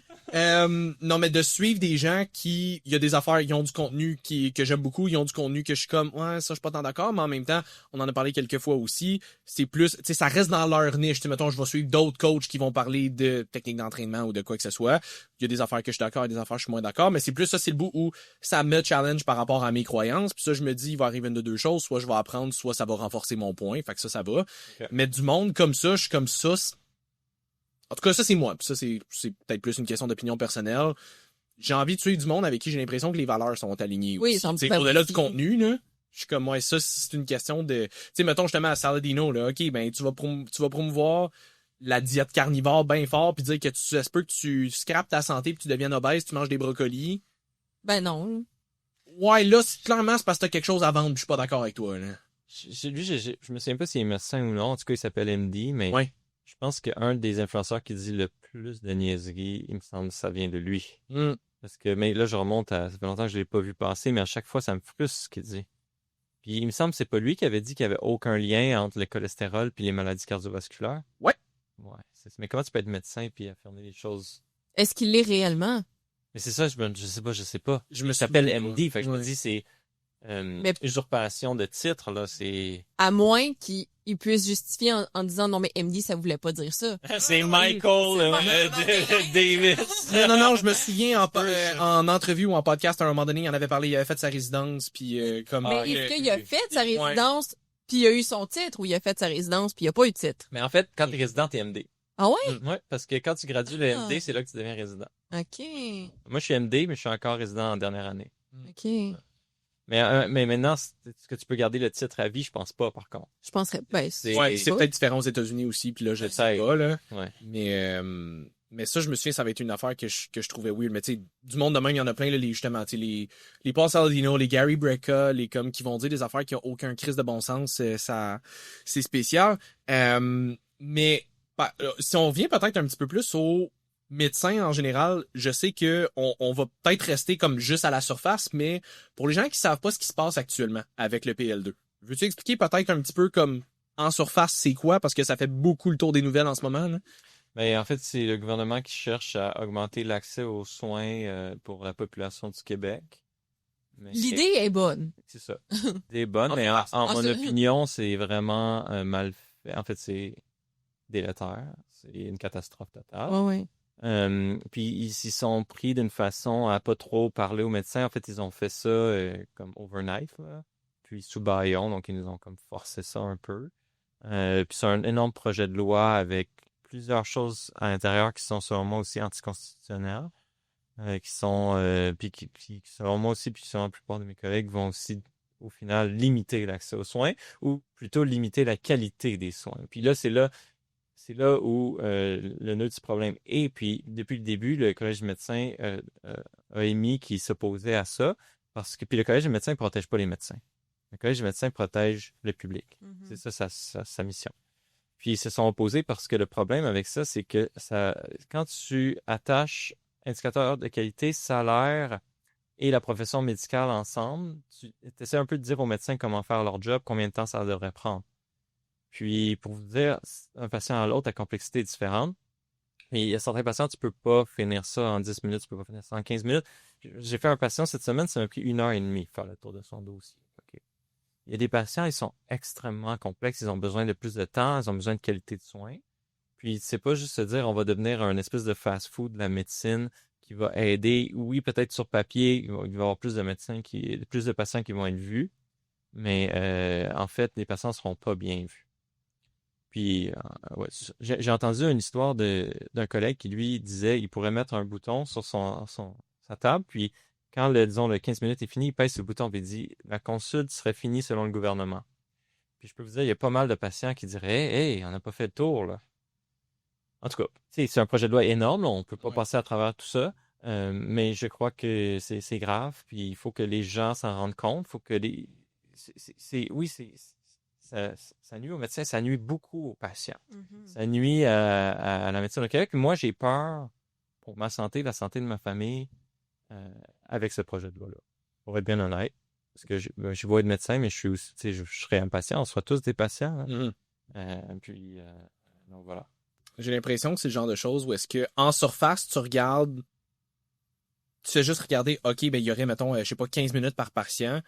Non, mais de suivre des gens il y a des affaires, ils ont du contenu que j'aime beaucoup, ils ont du contenu que je suis comme, ouais, ça, je suis pas tant d'accord, mais en même temps, on en a parlé quelques fois aussi, c'est plus, tu sais, ça reste dans leur niche, tu sais, mettons, je vais suivre d'autres coachs qui vont parler de techniques d'entraînement ou de quoi que ce soit. Il y a des affaires que je suis d'accord et des affaires que je suis moins d'accord, mais c'est plus ça, c'est le bout où ça me challenge par rapport à mes croyances, puis ça, je me dis, il va arriver une de deux choses, soit je vais apprendre, soit ça va renforcer mon point, fait que ça va. Okay. Mais du monde comme ça, je suis comme ça. En tout cas, ça, c'est moi. Puis ça, c'est peut-être plus une question d'opinion personnelle. J'ai envie de suivre du monde avec qui j'ai l'impression que les valeurs sont alignées. Oui, aussi. ça me T'sais, fait au-delà aussi. du contenu, là, je suis comme, ouais, ça, c'est une question de... Tu sais, mettons justement à Saladino, là, OK, ben, tu vas promouvoir la diète carnivore bien fort puis dire que ça se peut que tu scrapes ta santé puis tu deviennes obèse, tu manges des brocolis. Ben non. Ouais, là, clairement, c'est parce que t'as quelque chose à vendre puis je suis pas d'accord avec toi, là. Lui, je me souviens pas s'il est médecin ou non. En tout cas, il s'appelle MD, mais Ouais. je pense qu'un des influenceurs qui dit le plus de niaiseries, il me semble que ça vient de lui. Parce que, mais là, je remonte ça fait longtemps que je l'ai pas vu passer, mais à chaque fois, ça me frustre ce qu'il dit. Puis il me semble que c'est pas lui qui avait dit qu'il y avait aucun lien entre le cholestérol puis les maladies cardiovasculaires. Ouais. Ouais. Mais comment tu peux être médecin puis affirmer des choses? Est-ce qu'il l'est réellement? Mais c'est ça, je sais pas. Je me Il s'appelle souviens pas. MD, fait que je me Ouais. dis, c'est usurpation de titre, là, c'est... À moins qu'il puisse justifier en disant non, mais MD, ça voulait pas dire ça. C'est Michael Davis. Non, je me souviens en entrevue ou en podcast, à un moment donné, il en avait parlé, il avait fait sa résidence, puis comme... Mais Ah, ok, est-ce qu'il a ok. fait sa résidence, puis il a eu son titre, ou il a fait sa résidence, puis il a pas eu de titre? Mais en fait, quand t'es résident, t'es MD. Ah ouais? Ouais, parce que quand tu gradues le Ah. MD, c'est là que tu deviens résident. OK. Moi, je suis MD, mais je suis encore résident en dernière année. OK. Mais maintenant, est-ce que tu peux garder le titre à vie? Je pense pas, par contre. Je penserais, ben, Ouais, c'est pas. peut-être différent aux États-Unis aussi, puis là, je sais Peut-être. pas, là. Ouais. Mais ça, je me souviens, ça avait été une affaire que je trouvais weird. Mais tu sais, du monde de même, il y en a plein, là, justement, tu sais, les Paul Saladino, les Gary Brecka, comme qui vont dire des affaires qui ont aucun crise de bon sens, ça, c'est spécial. Mais si on vient peut-être un petit peu plus aux médecins en général, je sais que on va peut-être rester comme juste à la surface, mais pour les gens qui savent pas ce qui se passe actuellement avec le PL2, veux-tu expliquer peut-être un petit peu comme en surface c'est quoi? Parce que ça fait beaucoup le tour des nouvelles en ce moment, là. Ben, en fait, c'est le gouvernement qui cherche à augmenter l'accès aux soins pour la population du Québec. Mais L'idée est bonne. c'est ça. L'idée est bonne, mais en mon c'est- opinion, c'est vraiment mal fait. En fait, c'est délétère. C'est une catastrophe totale. Ouais. Puis ils s'y sont pris d'une façon à pas trop parler aux médecins. En fait, ils ont fait ça comme overnight, là. Puis sous bâillon, donc ils nous ont comme forcé ça un peu. Puis c'est un énorme projet de loi avec plusieurs choses à l'intérieur qui sont selon moi aussi anticonstitutionnelles, qui sont puis qui selon moi aussi, puis selon la plupart de mes collègues vont aussi au final limiter l'accès aux soins ou plutôt limiter la qualité des soins. Puis là, c'est là où le nœud du problème est. Puis, depuis le début, le Collège des médecins a émis qu'il s'opposait à ça, parce que puis le Collège des médecins ne protège pas les médecins. Le Collège des médecins protège le public. Mhm. C'est ça sa mission. Puis ils se sont opposés parce que le problème avec ça, c'est que quand tu attaches indicateur de qualité, salaire et la profession médicale ensemble, tu essaies un peu de dire aux médecins comment faire leur job, combien de temps ça devrait prendre. Puis, pour vous dire, un patient à l'autre, la complexité est différente. Et il y a certains patients, tu peux pas finir ça en 10 minutes, tu peux pas finir ça en 15 minutes. J'ai fait un patient cette semaine, ça m'a pris 1h30 faire le tour de son dossier. Okay. Il y a des patients, ils sont extrêmement complexes, ils ont besoin de plus de temps, ils ont besoin de qualité de soins. Puis, c'est pas juste se dire, on va devenir un espèce de fast-food de la médecine qui va aider. Oui, peut-être sur papier, il va y avoir plus de plus de patients qui vont être vus, mais en fait, les patients seront pas bien vus. Puis, ouais, j'ai entendu une histoire d'un collègue qui, lui, disait il pourrait mettre un bouton sur sa table, puis quand, disons, le 15 minutes est fini, il pèse sur le bouton et il dit « La consulte serait finie selon le gouvernement. » Puis je peux vous dire, il y a pas mal de patients qui diraient « Hey, on n'a pas fait le tour, là. » En tout cas, c'est un projet de loi énorme, là, on ne peut pas passer à travers tout ça, mais je crois que c'est grave, puis il faut que les gens s'en rendent compte, il faut que ça nuit aux médecins, ça nuit beaucoup aux patients. Mm-hmm. Ça nuit à la médecine au Québec. Moi, j'ai peur pour ma santé, la santé de ma famille, avec ce projet de loi-là. Pour être bien honnête, parce que je vois être médecin, mais je suis aussi, je serais un patient. On sera tous des patients. Hein? Mm-hmm. Donc voilà. J'ai l'impression que c'est le genre de choses où est-ce que en surface, tu fais juste regarder, OK, ben il y aurait, mettons, 15 minutes par patient.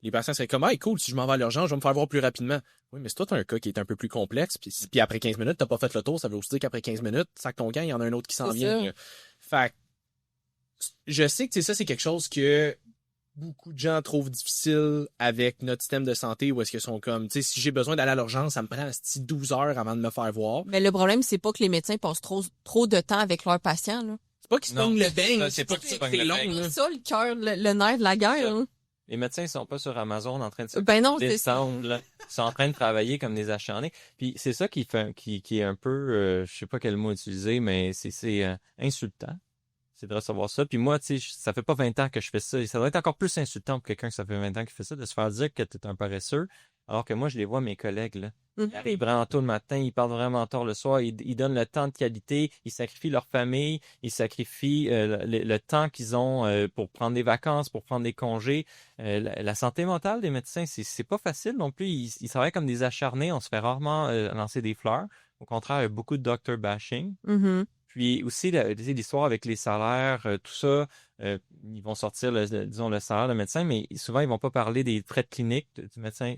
Les patients seraient comme, cool, si je m'en vais à l'urgence, je vais me faire voir plus rapidement. Oui, mais c'est toi, t'as un cas qui est un peu plus complexe, puis après 15 minutes, t'as pas fait le tour, ça veut aussi dire qu'après 15 minutes, sac ton gant, il y en a un autre qui s'en vient. Fait je sais que ça, c'est quelque chose que beaucoup de gens trouvent difficile avec notre système de santé, où est-ce qu'ils sont comme, tu sais, si j'ai besoin d'aller à l'urgence, ça me prend 12 heures avant de me faire voir. Mais le problème, c'est pas que les médecins passent trop de temps avec leurs patients, là. C'est pas qu'ils se pognent le beigne, c'est pas qu'ils se pognent le beigne. C'est ça, le cœur, le nerf de la guerre, là. Les médecins, ils sont pas sur Amazon en train de se descendre, là. Ils sont en train de travailler comme des acharnés. Puis c'est ça qui est un peu, je sais pas quel mot utiliser, mais c'est insultant. C'est de recevoir ça. Puis moi, tu sais, ça fait pas 20 ans que je fais ça. Et ça doit être encore plus insultant pour quelqu'un que ça fait 20 ans qu'il fait ça, de se faire dire que t'es un paresseux. Alors que moi, je les vois, mes collègues, là. Ils arrivent vraiment tôt le matin, ils partent vraiment tard le soir, ils donnent le temps de qualité, ils sacrifient leur famille, ils sacrifient le temps qu'ils ont pour prendre des vacances, pour prendre des congés. La santé mentale des médecins, c'est pas facile non plus. Ils travaillent comme des acharnés, on se fait rarement lancer des fleurs. Au contraire, il y a beaucoup de doctor bashing. Mm-hmm. Puis aussi, l'histoire avec les salaires, tout ça, ils vont sortir, disons, le salaire de médecin, mais souvent, ils vont pas parler des frais de clinique du médecin.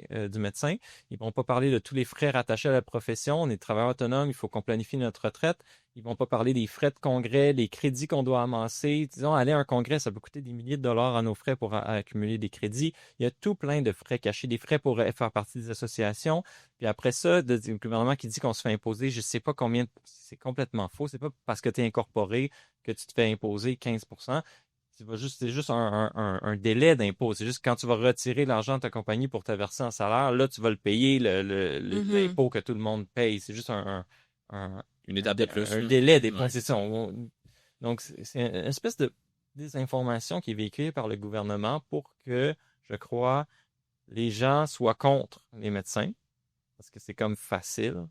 Ils vont pas parler de tous les frais rattachés à la profession. On est travailleurs autonomes, il faut qu'on planifie notre retraite. Ils vont pas parler des frais de congrès, les crédits qu'on doit amasser. Disons, aller à un congrès, ça peut coûter des milliers de dollars à nos frais pour accumuler des crédits. Il y a tout plein de frais cachés, des frais pour faire partie des associations. Puis après ça, le gouvernement qui dit qu'on se fait imposer, je sais pas combien, c'est complètement faux. C'est pas parce que tu es incorporé que tu te fais imposer 15%. C'est juste un délai d'impôt. C'est juste quand tu vas retirer l'argent de ta compagnie pour te verser en salaire, là, tu vas le payer, l'impôt que tout le monde paye. C'est juste une étape de plus. Un délai d'impôt, c'est ça. Donc, c'est une espèce de désinformation qui est véhiculée par le gouvernement pour que, je crois, les gens soient contre les médecins, parce que c'est comme facile.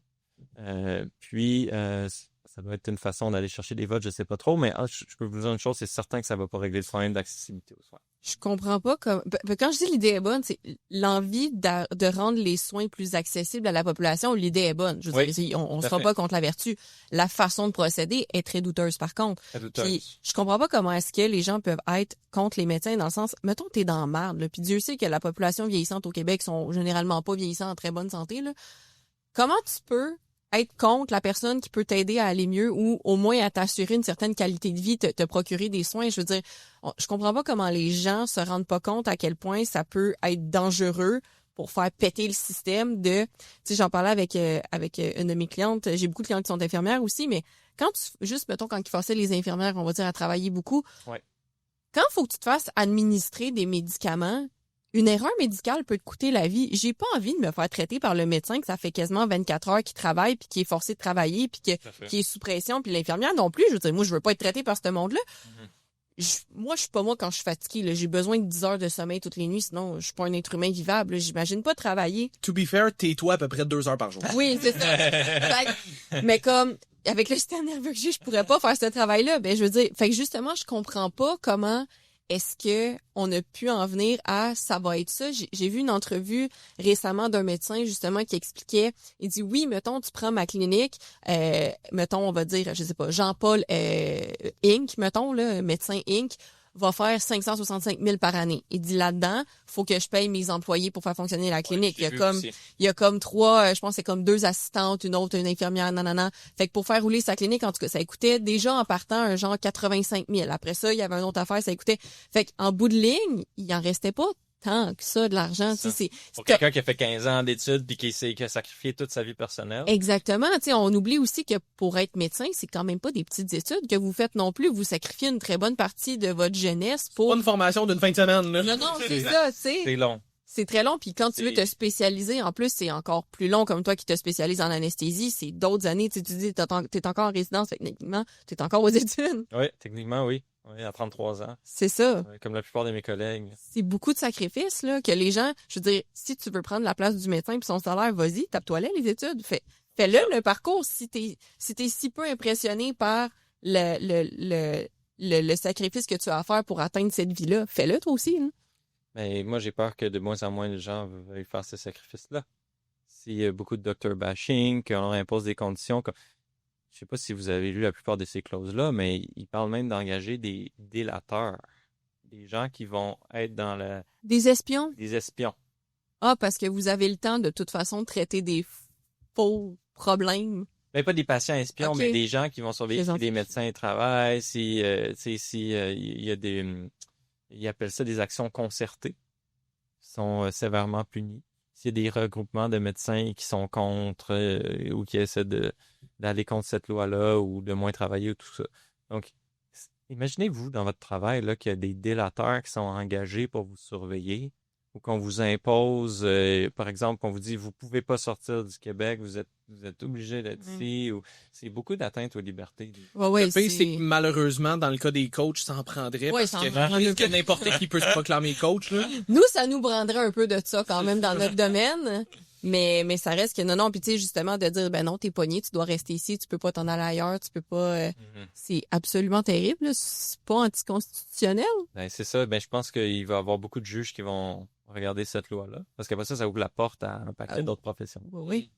Ça doit être une façon d'aller chercher des votes, je sais pas trop, mais je peux vous dire une chose, c'est certain que ça va pas régler le problème d'accessibilité aux soins. Je comprends pas quand je dis l'idée est bonne, c'est l'envie de rendre les soins plus accessibles à la population. L'idée est bonne. Je veux dire, on sera pas contre la vertu. La façon de procéder est très douteuse, par contre. Puis, je comprends pas comment est-ce que les gens peuvent être contre les médecins dans le sens, mettons, t'es dans la merde, là, puis Dieu sait que la population vieillissante au Québec sont généralement pas vieillissants en très bonne santé, là. Comment tu peux être contre la personne qui peut t'aider à aller mieux ou au moins à t'assurer une certaine qualité de vie, te procurer des soins? Je veux dire, je comprends pas comment les gens se rendent pas compte à quel point ça peut être dangereux pour faire péter le système de... Tu sais, j'en parlais avec une de mes clientes. J'ai beaucoup de clientes qui sont infirmières aussi, mais quand mettons, ils forçaient les infirmières, on va dire, à travailler beaucoup, quand il faut que tu te fasses administrer des médicaments, une erreur médicale peut te coûter la vie. J'ai pas envie de me faire traiter par le médecin que ça fait quasiment 24 heures qu'il travaille puis qui est forcé de travailler puis qui est sous pression puis l'infirmière non plus. Je veux dire, moi, je veux pas être traité par ce monde-là. Mm-hmm. moi, je suis pas moi quand je suis fatiguée, là. J'ai besoin de 10 heures de sommeil toutes les nuits, sinon, je suis pas un être humain vivable, là. J'imagine pas travailler. To be fair, tais-toi à peu près 2 heures par jour. Oui, c'est ça. Mais comme, avec le système nerveux que j'ai, je pourrais pas faire ce travail-là. Ben, je veux dire, fait que justement, je comprends pas comment est-ce que on a pu en venir à ça va être ça. J'ai vu une entrevue récemment d'un médecin, justement, qui expliquait, il dit, oui, mettons, tu prends ma clinique, mettons, on va dire, je sais pas, Jean-Paul Inc., mettons, là, médecin Inc., va faire 565 000 par année. Il dit là-dedans, faut que je paye mes employés pour faire fonctionner la clinique. Ouais, il y a comme 3, je pense que c'est comme 2 assistantes, une autre, une infirmière, nanana. Fait que pour faire rouler sa clinique, en tout cas, ça coûtait déjà en partant un genre 85 000. Après ça, il y avait une autre affaire, ça coûtait. Fait qu'en bout de ligne, il en restait pas tant que ça de l'argent. Tu sais, pour quelqu'un qui a fait 15 ans d'études puis qui a sacrifié toute sa vie personnelle. Exactement. Tu sais, on oublie aussi que pour être médecin, c'est quand même pas des petites études que vous faites non plus. Vous sacrifiez une très bonne partie de votre jeunesse pour... Pas une formation d'une fin de semaine, là. Non, c'est ça, tu sais. C'est long. C'est très long. Puis quand tu veux te spécialiser, en plus, c'est encore plus long. Comme toi qui te spécialises en anesthésie, c'est d'autres années. Tu dis, t'es encore en résidence, fait que techniquement, t'es encore aux études. Oui, techniquement, oui. Oui, à 33 ans. C'est ça. Comme la plupart de mes collègues. C'est beaucoup de sacrifices, là, que les gens, je veux dire, si tu veux prendre la place du médecin puis son salaire, vas-y, tape-toi là les études. Fais-le, le parcours, si t'es si peu impressionné par le sacrifice que tu as à faire pour atteindre cette vie-là, fais-le toi aussi, hein. Mais moi, j'ai peur que de moins en moins de gens veuillent faire ce sacrifice-là. S'il y a beaucoup de doctor bashing, qu'on leur impose des conditions, je sais pas si vous avez lu la plupart de ces clauses-là, mais ils parlent même d'engager des délateurs. Des gens qui vont être dans le... Des espions? Des espions. Ah, parce que vous avez le temps de toute façon de traiter des faux problèmes. Ben, pas des patients espions, Ok. mais des gens qui vont surveiller si des médecins travaillent, il y a des... Ils appellent ça des actions concertées. Ils sont sévèrement punis. S'il y a des regroupements de médecins qui sont contre ou qui essaient d'aller contre cette loi-là ou de moins travailler ou tout ça. Donc, imaginez-vous dans votre travail là, qu'il y a des délateurs qui sont engagés pour vous surveiller ou qu'on vous impose, par exemple, qu'on vous dit vous pouvez pas sortir du Québec, vous êtes obligé d'être ici. Ou... C'est beaucoup d'atteintes aux libertés. Ouais, le pire, c'est que malheureusement, dans le cas des coachs, ça en prendrait Ouais, parce que n'importe qui peut se proclamer coach, là. Nous, ça nous prendrait un peu de ça quand même dans notre domaine. Mais ça reste que non. Puis tu sais, justement, de dire, ben non, t'es pogné, tu dois rester ici, tu peux pas t'en aller ailleurs, tu peux pas... C'est absolument terrible, là. C'est pas anticonstitutionnel. Ben, c'est ça. Ben, je pense qu'il va y avoir beaucoup de juges qui vont regarder cette loi-là. Parce qu'après ça ouvre la porte à un paquet d'autres professions. Oui.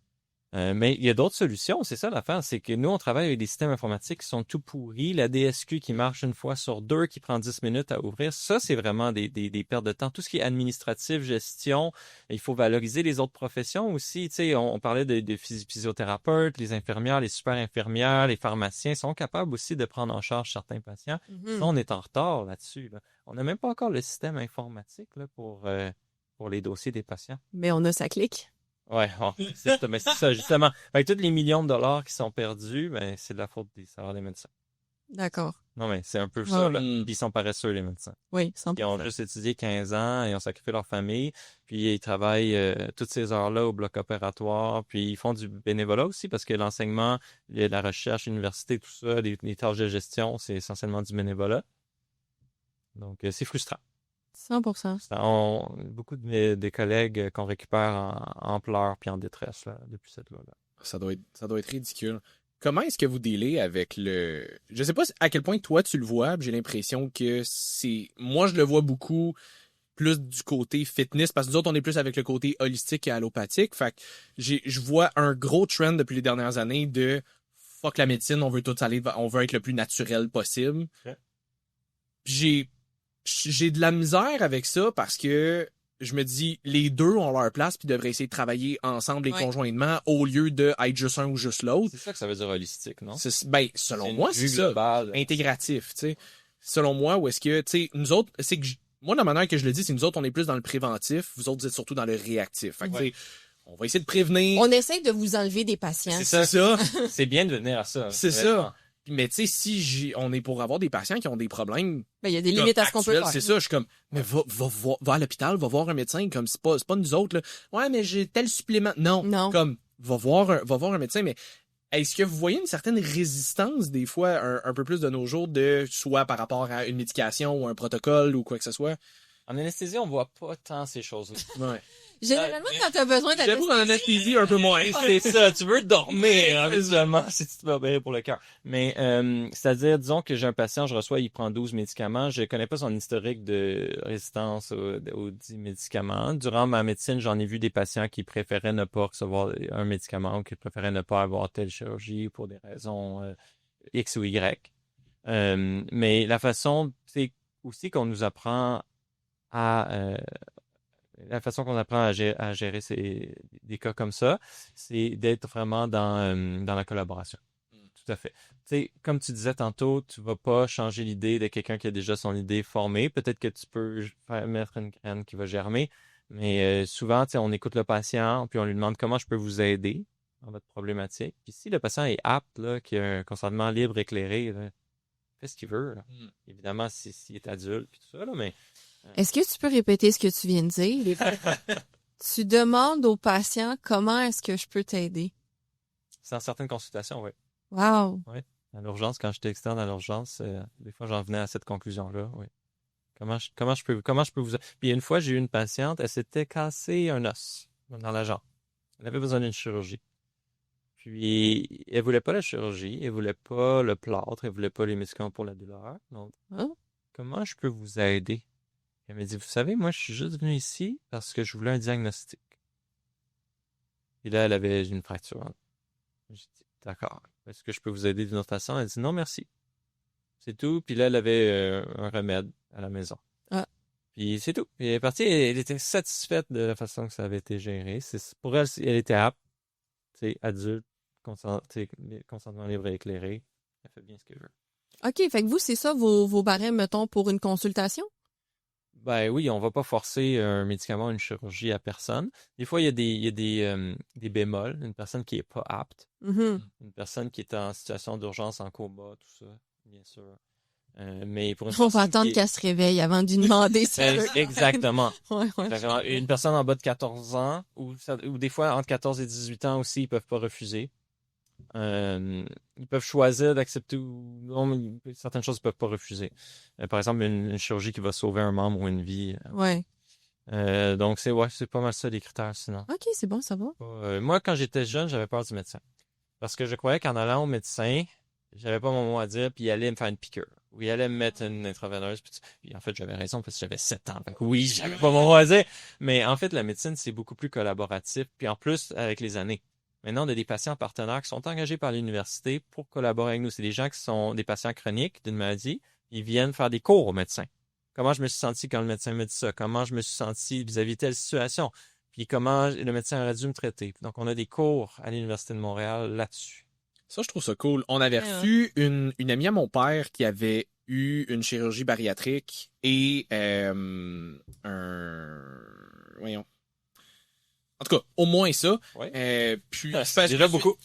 Mais il y a d'autres solutions, c'est ça l'affaire, c'est que nous, on travaille avec des systèmes informatiques qui sont tout pourris, la DSQ qui marche une fois sur 2, qui prend 10 minutes à ouvrir, ça, c'est vraiment des pertes de temps. Tout ce qui est administratif, gestion, il faut valoriser les autres professions aussi. Tu sais, on parlait de physiothérapeutes, les infirmières, les super infirmières, les pharmaciens sont capables aussi de prendre en charge certains patients. Ça, on est en retard là-dessus. Là. On n'a même pas encore le système informatique là, pour les dossiers des patients. Mais on a sa clique. Ouais, mais c'est ça, justement. Avec tous les millions de dollars qui sont perdus, ben, c'est de la faute des salaires des médecins. D'accord. Non, mais c'est un peu ça, là. Puis ils sont paresseux, les médecins. Oui, 100%. Ils ont juste étudié 15 ans, ils ont sacrifié leur famille, puis ils travaillent toutes ces heures-là au bloc opératoire, puis ils font du bénévolat aussi, parce que l'enseignement, la recherche, l'université, tout ça, les tâches de gestion, c'est essentiellement du bénévolat. Donc, c'est frustrant. 100%. Beaucoup de collègues qu'on récupère en pleurs puis en détresse là, depuis cette loi-là. Ça doit être ridicule. Comment est-ce que vous dealez avec le... Je sais pas à quel point toi tu le vois, j'ai l'impression que c'est... Moi, je le vois beaucoup plus du côté fitness, parce que nous autres, on est plus avec le côté holistique et allopathique. Fait que je vois un gros trend depuis les dernières années de fuck la médecine, on veut être le plus naturel possible. Okay. J'ai de la misère avec ça parce que je me dis, les deux ont leur place puis devraient essayer de travailler ensemble et conjointement au lieu de être juste un ou juste l'autre. C'est ça que ça veut dire holistique, non? Selon moi, c'est ça. Intégratif, tu sais. Selon moi, où est-ce que, tu sais, nous autres, c'est que moi, de la manière que je le dis, c'est que nous autres, on est plus dans le préventif, vous autres, vous êtes surtout dans le réactif. Fait que, on va essayer de prévenir. On essaie de vous enlever des patients. C'est ça. C'est bien de venir à ça. C'est ça. Mais tu sais, si on est pour avoir des patients qui ont des problèmes... Ben, il y a des limites à ce qu'on peut faire. C'est ça, je suis comme, mais va à l'hôpital, va voir un médecin, comme c'est pas nous autres, là. Ouais, mais j'ai tel supplément. Non. Comme, va voir un médecin, mais est-ce que vous voyez une certaine résistance des fois un peu plus de nos jours soit par rapport à une médication ou un protocole ou quoi que ce soit? En anesthésie, on voit pas tant ces choses-là. Ouais. Généralement, quand t'as besoin J'avoue qu'en anesthésie, un peu moins. C'est ça, tu veux dormir, hein, visuellement, si tu vas bien pour le cœur. Mais, c'est-à-dire, disons que j'ai un patient, je reçois, il prend 12 médicaments, je connais pas son historique de résistance aux 10 médicaments. Durant ma médecine, j'en ai vu des patients qui préféraient ne pas recevoir un médicament ou qui préféraient ne pas avoir telle chirurgie pour des raisons X ou Y. Mais la façon, c'est aussi qu'on nous apprend la façon qu'on apprend à gérer des cas comme ça, c'est d'être vraiment dans la collaboration. Tout à fait. Tu sais, comme tu disais tantôt, tu vas pas changer l'idée de quelqu'un qui a déjà son idée formée. Peut-être que tu peux mettre une graine qui va germer, mais souvent, tu sais, on écoute le patient, puis on lui demande comment je peux vous aider dans votre problématique. Puis si le patient est apte, là, qui a un consentement libre, éclairé, là, fait ce qu'il veut. Là. Évidemment, s'il est adulte, puis tout ça, là, mais... Est-ce que tu peux répéter ce que tu viens de dire? Tu demandes au patient comment est-ce que je peux t'aider? C'est dans certaines consultations, oui. Wow! Oui. À l'urgence, quand j'étais externe à l'urgence, des fois, j'en venais à cette conclusion-là, oui. Comment je peux vous... Puis une fois, j'ai eu une patiente, elle s'était cassé un os dans la jambe. Elle avait besoin d'une chirurgie. Puis, elle voulait pas la chirurgie, elle voulait pas le plâtre, elle voulait pas les médicaments pour la douleur. Donc, comment je peux vous aider? Elle m'a dit, vous savez, moi, je suis juste venu ici parce que je voulais un diagnostic. Puis là, elle avait une fracture. J'ai dit, d'accord. Est-ce que je peux vous aider d'une autre façon? Elle dit, non, merci. C'est tout. Puis là, elle avait un remède à la maison. Puis c'est tout. Puis elle est partie. Elle était satisfaite de la façon que ça avait été géré. Pour elle, elle était apte. Tu sais, adulte, consentement libre et éclairé. Elle fait bien ce qu'elle veut. OK, fait que vous, c'est ça vos barèmes, mettons, pour une consultation? Ben oui, on va pas forcer un médicament, une chirurgie à personne. Des fois, il y a des bémols. Une personne qui est pas apte, Mm-hmm. une personne qui est en situation d'urgence, en coma, tout ça, bien sûr. Mais pour une On va personne attendre qu'elle se réveille avant de lui demander si elle veut. Exactement. Ouais. Exactement. Une personne en bas de 14 ans, ou des fois entre 14 et 18 ans aussi, ils peuvent pas refuser. Ils peuvent choisir d'accepter ou non, mais certaines choses ils peuvent pas refuser. Par exemple, une chirurgie qui va sauver un membre ou une vie. Ouais. Donc c'est pas mal ça les critères sinon. OK, c'est bon, ça va. Moi, quand j'étais jeune, j'avais peur du médecin. Parce que je croyais qu'en allant au médecin, j'avais pas mon mot à dire, puis il allait me faire une piqûre. Ou il allait me mettre une intraveineuse. Puis en fait, j'avais raison, parce que j'avais 7 ans. Fait que oui, j'avais pas mon mot à dire. Mais en fait, la médecine, c'est beaucoup plus collaboratif. Puis en plus, avec les années. Maintenant, on a des patients partenaires qui sont engagés par l'université pour collaborer avec nous. C'est des gens qui sont des patients chroniques d'une maladie. Ils viennent faire des cours au médecin. Comment je me suis senti quand le médecin me dit ça? Comment je me suis senti vis-à-vis de telle situation? Puis comment le médecin aurait dû me traiter? Donc, on a des cours à l'Université de Montréal là-dessus. Ça, je trouve ça cool. On avait reçu une amie à mon père qui avait eu une chirurgie bariatrique et voyons. En tout cas, au moins ça. Ouais. Puis c'est déjà beaucoup.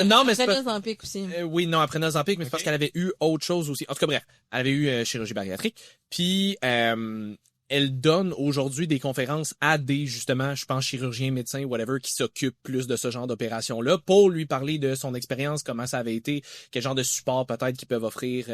Non, mais c'est pas Ozempic aussi. Oui, non, après Ozempic, mais c'est parce qu'elle avait eu autre chose aussi. En tout cas, bref, elle avait eu chirurgie bariatrique. Puis elle donne aujourd'hui des conférences à des, justement, je pense, chirurgiens, médecins, whatever, qui s'occupent plus de ce genre d'opération-là pour lui parler de son expérience, comment ça avait été, quel genre de support peut-être qu'ils peuvent offrir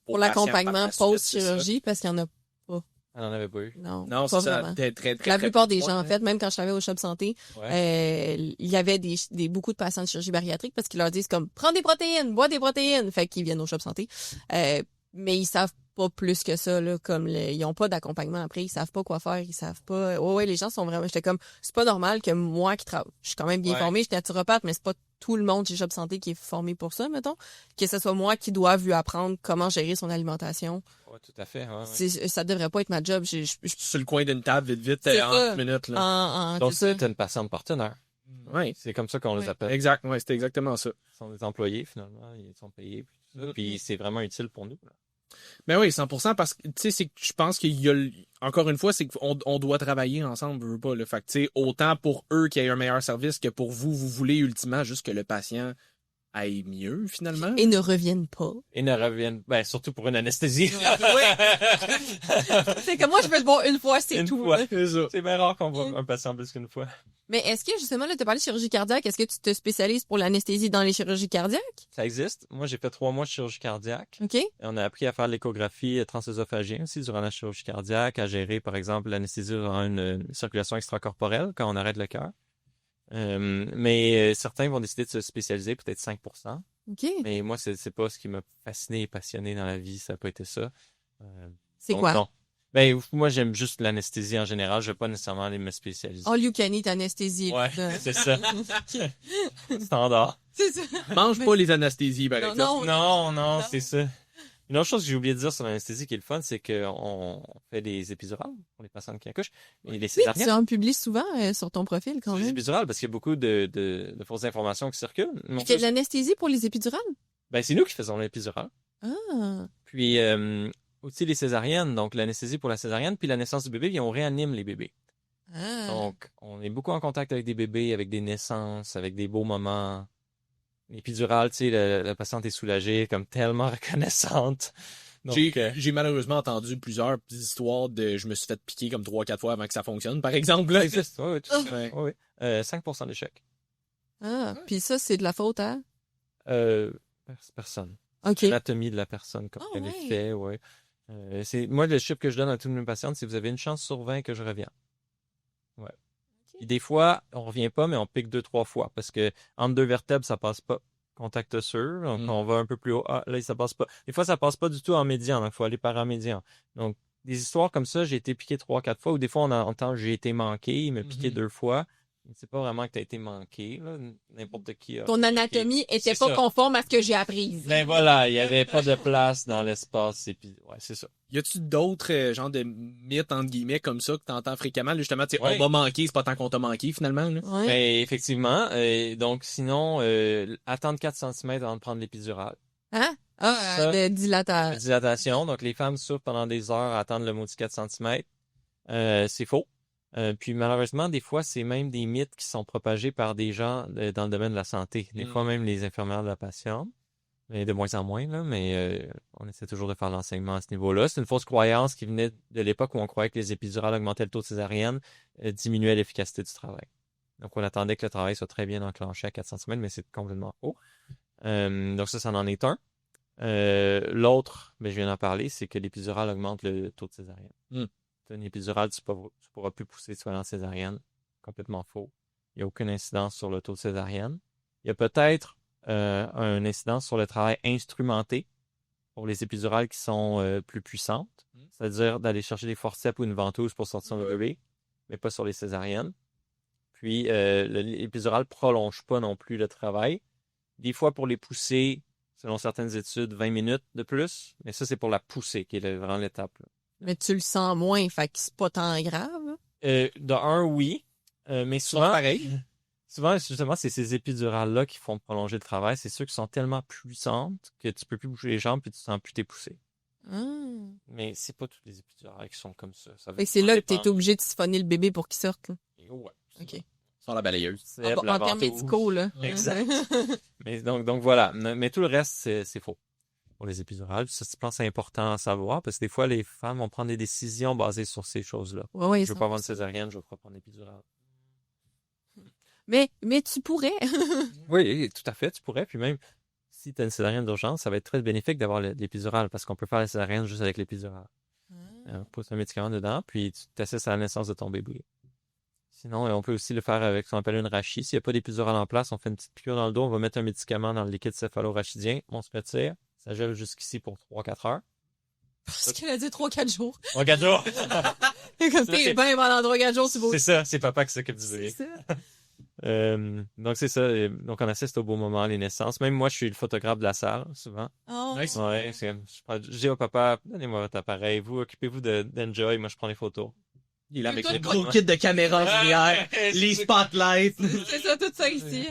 pour l'accompagnement post-chirurgie, parce qu'il y en a pas. Elle n'en avait pas eu. Non, c'est pas ça. vraiment. Très, la plupart des gens, en fait, même quand je travaillais au Shop Santé, il y avait beaucoup de patients de chirurgie bariatrique parce qu'ils leur disent comme, prends des protéines, bois des protéines. Fait qu'ils viennent au Shop Santé. Mais ils savent pas plus que ça, là, comme ils ont pas d'accompagnement après, ils savent pas quoi faire, ils savent pas. Ouais, les gens sont vraiment, j'étais comme, c'est pas normal que moi qui travaille, je suis quand même bien formée, j'étais naturopathe, mais c'est pas tout le monde chez Shop Santé qui est formé pour ça, mettons, que ce soit moi qui dois lui apprendre comment gérer son alimentation. Ouais, tout à fait. Ça devrait pas être ma job. Sur le coin d'une table, vite, en 10 minutes, là. Donc, c'est une patiente partenaire. Oui. C'est comme ça qu'on les appelle. Exact, ouais, c'était exactement ça. Ils sont des employés, finalement, ils sont payés, puis tout ça. Puis c'est vraiment utile pour nous, là. Ben oui, 100%, parce que, tu sais, je pense qu'il y a, encore une fois, c'est qu'on doit travailler ensemble, je veux pas, le fait que, tu sais, autant pour eux qu'il y ait un meilleur service que pour vous, vous voulez ultimement juste que le patient aille mieux, finalement. Et ne reviennent pas. Et ne reviennent, surtout pour une anesthésie. C'est que moi, je vais le voir une fois, c'est Une tout. fois. Là. C'est ça. C'est bien rare qu'on voit un patient plus qu'une fois. Mais est-ce que, justement, là, tu as parlé de chirurgie cardiaque, est-ce que tu te spécialises pour l'anesthésie dans les chirurgies cardiaques? Ça existe. Moi, j'ai fait 3 mois de chirurgie cardiaque. OK. Et on a appris à faire l'échographie transœsophagienne aussi durant la chirurgie cardiaque, à gérer, par exemple, l'anesthésie durant une circulation extracorporelle quand on arrête le cœur. Mais certains vont décider de se spécialiser, peut-être 5%. OK. Mais moi, c'est pas ce qui m'a fasciné et passionné dans la vie. Ça n'a pas été ça. C'est Donc, quoi? non. Moi, j'aime juste l'anesthésie en général. Je vais pas nécessairement aller me spécialiser. All you can eat anesthésie. Ouais, là. c'est ça. Standard. C'est ça. Mange pas les anesthésies, par exemple. Non, c'est ça. Une autre chose que j'ai oublié de dire sur l'anesthésie qui est le fun, c'est qu'on fait des épidurales pour les patientes qui accouchent. Et les Oui, césariennes. tu en publies souvent sur ton profil, quand Les même. épidurales, parce qu'il y a beaucoup de fausses informations qui circulent. Mais Tu fais de l'anesthésie pour les épidurales? c'est nous qui faisons l'épidurale. Ah. Puis aussi les césariennes, donc l'anesthésie pour la césarienne, puis la naissance du bébé, puis on réanime les bébés. Ah. Donc, on est beaucoup en contact avec des bébés, avec des naissances, avec des beaux moments. L'épidurale, tu sais, la patiente est soulagée, comme tellement reconnaissante. Donc, J'ai malheureusement entendu plusieurs petites histoires de je me suis fait piquer comme 3-4 fois avant que ça fonctionne, par exemple. Là. ça existe. Oui, tout ça. Ouais. Oui. 5% d'échec. Ah. Puis ça, c'est de la faute, hein? Personne. OK. L'anatomie de la personne, comme elle ouais. est faite, oui. Moi, le chiffre que je donne à toutes mes patientes, c'est que vous avez une chance sur 20 que je revienne. Ouais. Puis des fois, on revient pas, mais on pique 2-3 fois parce que entre 2 vertèbres, ça passe pas. Contact osseux, donc on va un peu plus haut. Ah, là, ça passe pas. Des fois, ça passe pas du tout en médian, donc il faut aller paramédian. Donc, des histoires comme ça, j'ai été piqué 3-4 fois, ou des fois, on entend j'ai été manqué, il m'a piqué 2 fois. C'est pas vraiment que tu as été manqué, là. N'importe qui a. Ton anatomie était C'est pas ça. conforme à ce que j'ai appris. Ben voilà, il y avait pas de place dans l'espace. Et puis, ouais, c'est ça. Y a-tu d'autres genres de mythes, entre guillemets, comme ça, que t'entends fréquemment? Là, justement, tu sais, Ouais. on va manquer, c'est pas tant qu'on t'a manqué, finalement. Là. Ouais. Ben, effectivement. Donc, sinon, attendre 4 cm avant de prendre l'épidurale. Hein? Ah, Ça, de dilatation. La dilatation. Donc, les femmes souffrent pendant des heures à attendre le maudit 4 cm. C'est faux. Puis malheureusement, des fois, c'est même des mythes qui sont propagés par des gens dans le domaine de la santé. Des fois, même les infirmières de la patiente. Mais de moins en moins, là. Mais on essaie toujours de faire l'enseignement à ce niveau-là. C'est une fausse croyance qui venait de l'époque où on croyait que les épidurales augmentaient le taux de césarienne, diminuaient l'efficacité du travail. Donc, on attendait que le travail soit très bien enclenché à 4 cm, mais c'est complètement faux. Donc ça en est un. L'autre, je viens d'en parler, c'est que l'épidural augmente le taux de césarienne. Une épidurale, tu pourras plus pousser soit en césarienne. Complètement faux. Il n'y a aucune incidence sur le taux de césarienne. Il y a peut-être un incidence sur le travail instrumenté pour les épidurales qui sont plus puissantes. C'est-à-dire d'aller chercher des forceps ou une ventouse pour sortir le bébé, mais pas sur les césariennes. Puis, l'épidural ne prolonge pas non plus le travail. Des fois, pour les pousser, selon certaines études, 20 minutes de plus. Mais ça, c'est pour la poussée, qui est vraiment l'étape. Là. Mais tu le sens moins, fait que c'est pas tant grave. De un, oui. Mais souvent, pareil. Souvent, justement, c'est ces épidurales-là qui font prolonger le travail. C'est ceux qui sont tellement puissantes que tu peux plus bouger les jambes et tu sens plus tes poussées. Mais c'est pas toutes les épidurales qui sont comme ça. Fait que c'est là que tu es obligé de siphonner le bébé pour qu'il sorte. Là. Ouais. OK. Sans la balayeuse. En termes médicaux, là. Exact. Mais donc voilà. Mais tout le reste, c'est faux. Pour les épidurales, ça, je pense que c'est important à savoir parce que des fois, les femmes vont prendre des décisions basées sur ces choses-là. Ouais, je veux pas avoir une césarienne, je veux pas prendre l'épidurale. Mais tu pourrais. Oui, tout à fait, tu pourrais. Puis même, si tu as une césarienne d'urgence, ça va être très bénéfique d'avoir l'épidurale parce qu'on peut faire la césarienne juste avec l'épidurale. On pose un médicament dedans, puis tu t'assistes à la naissance de ton bébé. Sinon, on peut aussi le faire avec ce qu'on appelle une rachie. S'il n'y a pas d'épidurale en place, on fait une petite piqûre dans le dos, on va mettre un médicament dans le liquide céphalorachidien, on se retire, ça gèle jusqu'ici pour 3-4 heures. Parce qu'elle a dit 3-4 jours. 3-4 jours! Comme t'es bien pendant 3-4 jours, c'est beau. C'est ça, c'est papa qui s'occupe du bébé. C'est ça. Donc c'est ça. Donc on assiste au beau moment, les naissances. Même moi, je suis le photographe de la salle, souvent. Oh. Nice. Ouais, je dis au papa, donnez-moi votre appareil, vous occupez-vous d'enjoy, moi je prends les photos. Il est avec Tout le le gros kit de caméra en arrière, les spotlights. C'est ça, tout ça ici.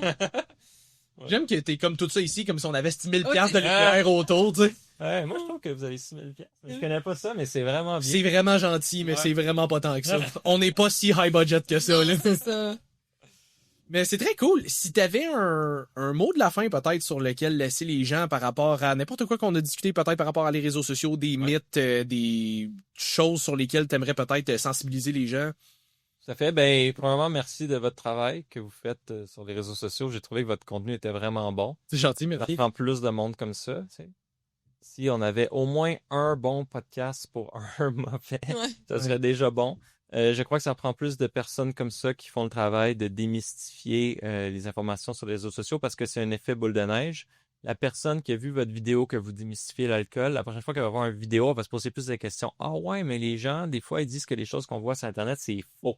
J'aime que t'es comme tout ça ici, comme si on avait 6 000 Ouais, piastres de lumière autour, tu sais. Ouais, moi je trouve que vous avez 6 000 pièces. Je connais pas ça, mais c'est vraiment bien. C'est vraiment gentil, mais Ouais. c'est vraiment pas tant que ça. On n'est pas si high budget que ça, là. C'est ça. Mais c'est très cool. Si t'avais un mot de la fin peut-être sur lequel laisser les gens par rapport à n'importe quoi qu'on a discuté, peut-être par rapport à les réseaux sociaux, des mythes, des choses sur lesquelles t'aimerais peut-être sensibiliser les gens. Ça fait, ben, premièrement, merci de votre travail que vous faites sur les réseaux sociaux. J'ai trouvé que votre contenu était vraiment bon. C'est gentil, Ça merci. prend plus de monde comme ça, tu sais. Si on avait au moins un bon podcast pour un mauvais, ça serait déjà bon. Je crois que ça prend plus de personnes comme ça qui font le travail de démystifier les informations sur les réseaux sociaux parce que c'est un effet boule de neige. La personne qui a vu votre vidéo que vous démystifiez l'alcool, la prochaine fois qu'elle va voir une vidéo, elle va se poser plus de questions. Ah ouais, mais les gens, des fois, ils disent que les choses qu'on voit sur Internet, c'est faux.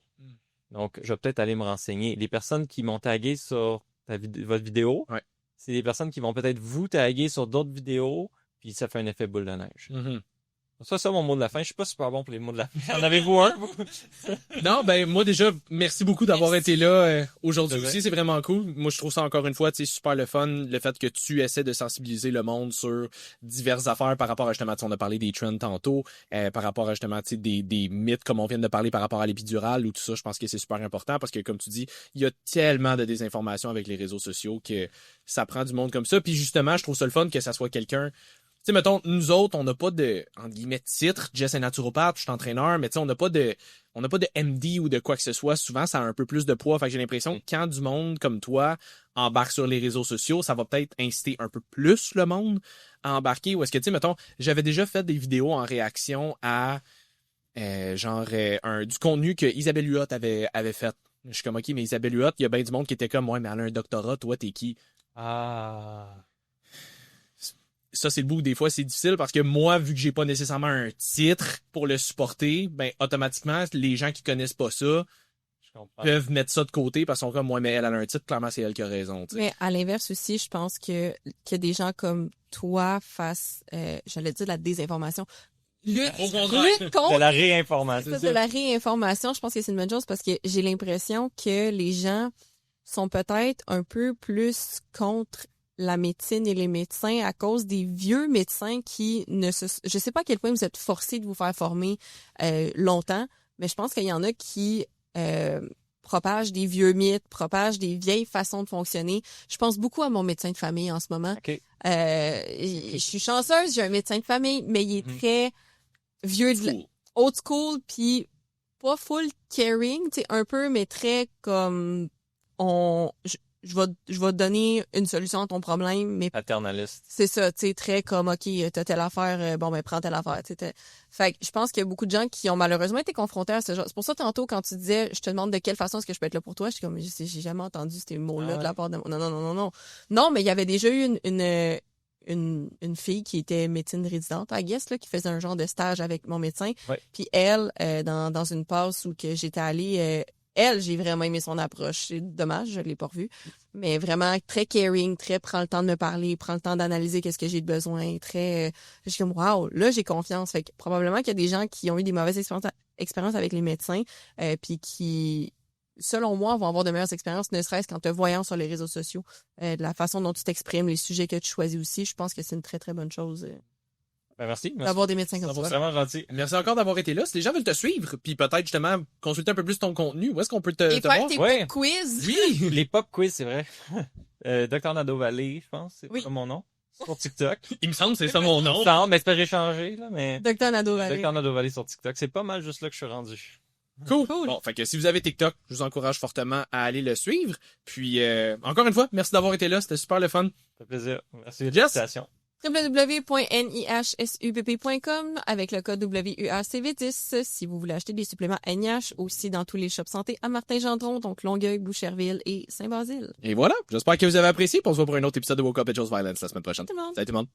Donc, je vais peut-être aller me renseigner. Les personnes qui m'ont tagué sur votre vidéo, c'est des personnes qui vont peut-être vous taguer sur d'autres vidéos, puis ça fait un effet boule de neige. Mm-hmm. Ça, mon mot de la fin. Je suis pas super bon pour les mots de la fin. En avez-vous un, vous? Non, ben moi déjà, merci beaucoup d'avoir été là aujourd'hui aussi. C'est vraiment cool. Moi, je trouve ça encore une fois, tu sais, super le fun, le fait que tu essaies de sensibiliser le monde sur diverses affaires par rapport à justement, on a parlé des trends tantôt, par rapport à justement, tu sais, des mythes comme on vient de parler par rapport à l'épidurale ou tout ça. Je pense que c'est super important parce que comme tu dis, il y a tellement de désinformation avec les réseaux sociaux que ça prend du monde comme ça. Puis justement, je trouve ça le fun que ça soit quelqu'un. Tu sais, mettons, nous autres, on n'a pas de, entre guillemets, titre. Jess est naturopathe, je suis entraîneur, mais tu sais, on n'a pas de MD ou de quoi que ce soit. Souvent, ça a un peu plus de poids. Fait que j'ai l'impression que quand du monde comme toi embarque sur les réseaux sociaux, ça va peut-être inciter un peu plus le monde à embarquer. Ou est-ce que, tu sais, mettons, j'avais déjà fait des vidéos en réaction à, du contenu que Isabelle Huot avait fait. Je suis comme, OK, mais Isabelle Huot, il y a bien du monde qui était comme, ouais, mais elle a un doctorat, toi, t'es qui? Ah... Ça, c'est le bout où des fois, c'est difficile parce que moi, vu que j'ai pas nécessairement un titre pour le supporter, ben, automatiquement, les gens qui connaissent pas ça peuvent mettre ça de côté parce qu'ils sont comme, moi, mais elle a un titre, clairement, c'est elle qui a raison, t'sais. Mais à l'inverse aussi, je pense que des gens comme toi fassent, j'allais dire de la désinformation. Lutte contre de la réinformation. de la réinformation, je pense que c'est une bonne chose parce que j'ai l'impression que les gens sont peut-être un peu plus contre la médecine et les médecins à cause des vieux médecins qui je sais pas à quel point vous êtes forcés de vous faire former longtemps, mais je pense qu'il y en a qui propagent des vieux mythes, propagent des vieilles façons de fonctionner. Je pense beaucoup à mon médecin de famille en ce moment. Okay. Je suis chanceuse, j'ai un médecin de famille, mais il est très vieux, old school, puis pas full caring, tu sais, un peu, mais très comme je vais te donner une solution à ton problème, mais paternaliste. C'est ça, tu sais, très comme, OK, t'as telle affaire, bon, ben, prends telle affaire, tu sais. Fait que je pense qu'il y a beaucoup de gens qui ont malheureusement été confrontés à ce genre. C'est pour ça, tantôt, quand tu disais, je te demande de quelle façon est-ce que je peux être là pour toi, j'étais comme, j'ai jamais entendu ces mots-là de la part de moi. Non. Non, mais il y avait déjà eu une fille qui était médecine résidente, I guess, là, qui faisait un genre de stage avec mon médecin. Ouais. Puis elle, dans une passe où que j'étais allée, j'ai vraiment aimé son approche. C'est dommage, je l'ai pas revue. Mais vraiment très caring, très prend le temps de me parler, prend le temps d'analyser qu'est-ce que j'ai de besoin, très... je suis comme, wow, là, j'ai confiance. Fait que probablement qu'il y a des gens qui ont eu des mauvaises expériences avec les médecins, puis qui, selon moi, vont avoir de meilleures expériences, ne serait-ce qu'en te voyant sur les réseaux sociaux. De la façon dont tu t'exprimes, les sujets que tu choisis aussi, je pense que c'est une très, très bonne chose. Ben merci. D'avoir des médecins comme ça. C'est vraiment gentil. Merci encore d'avoir été là. Si les gens veulent te suivre, puis peut-être justement consulter un peu plus ton contenu, où est-ce qu'on peut te voir? Tes pop quiz. Oui! Les pop quiz, c'est vrai. Dr Nado Valley, je pense, c'est pas mon nom. Sur TikTok. Il me semble que c'est ça mon nom. Non, mais c'est pas j'ai changé, là, mais... Dr Nado Valley. Dr Nado Valley sur TikTok. C'est pas mal juste là que je suis rendu. Cool. Bon, fait que si vous avez TikTok, je vous encourage fortement à aller le suivre. Puis, encore une fois, merci d'avoir été là. C'était super le fun. Ça fait plaisir. Merci. Jess? www.nihssupp.com avec le code WUACV10 si vous voulez acheter des suppléments NIH, aussi dans tous les shops santé à Martin-Gendron, donc Longueuil, Boucherville et Saint-Basile. Et voilà, j'espère que vous avez apprécié. On se voit pour un autre épisode de Woke Up and Chose Violence la semaine prochaine. Salut tout le monde. Salut tout le monde.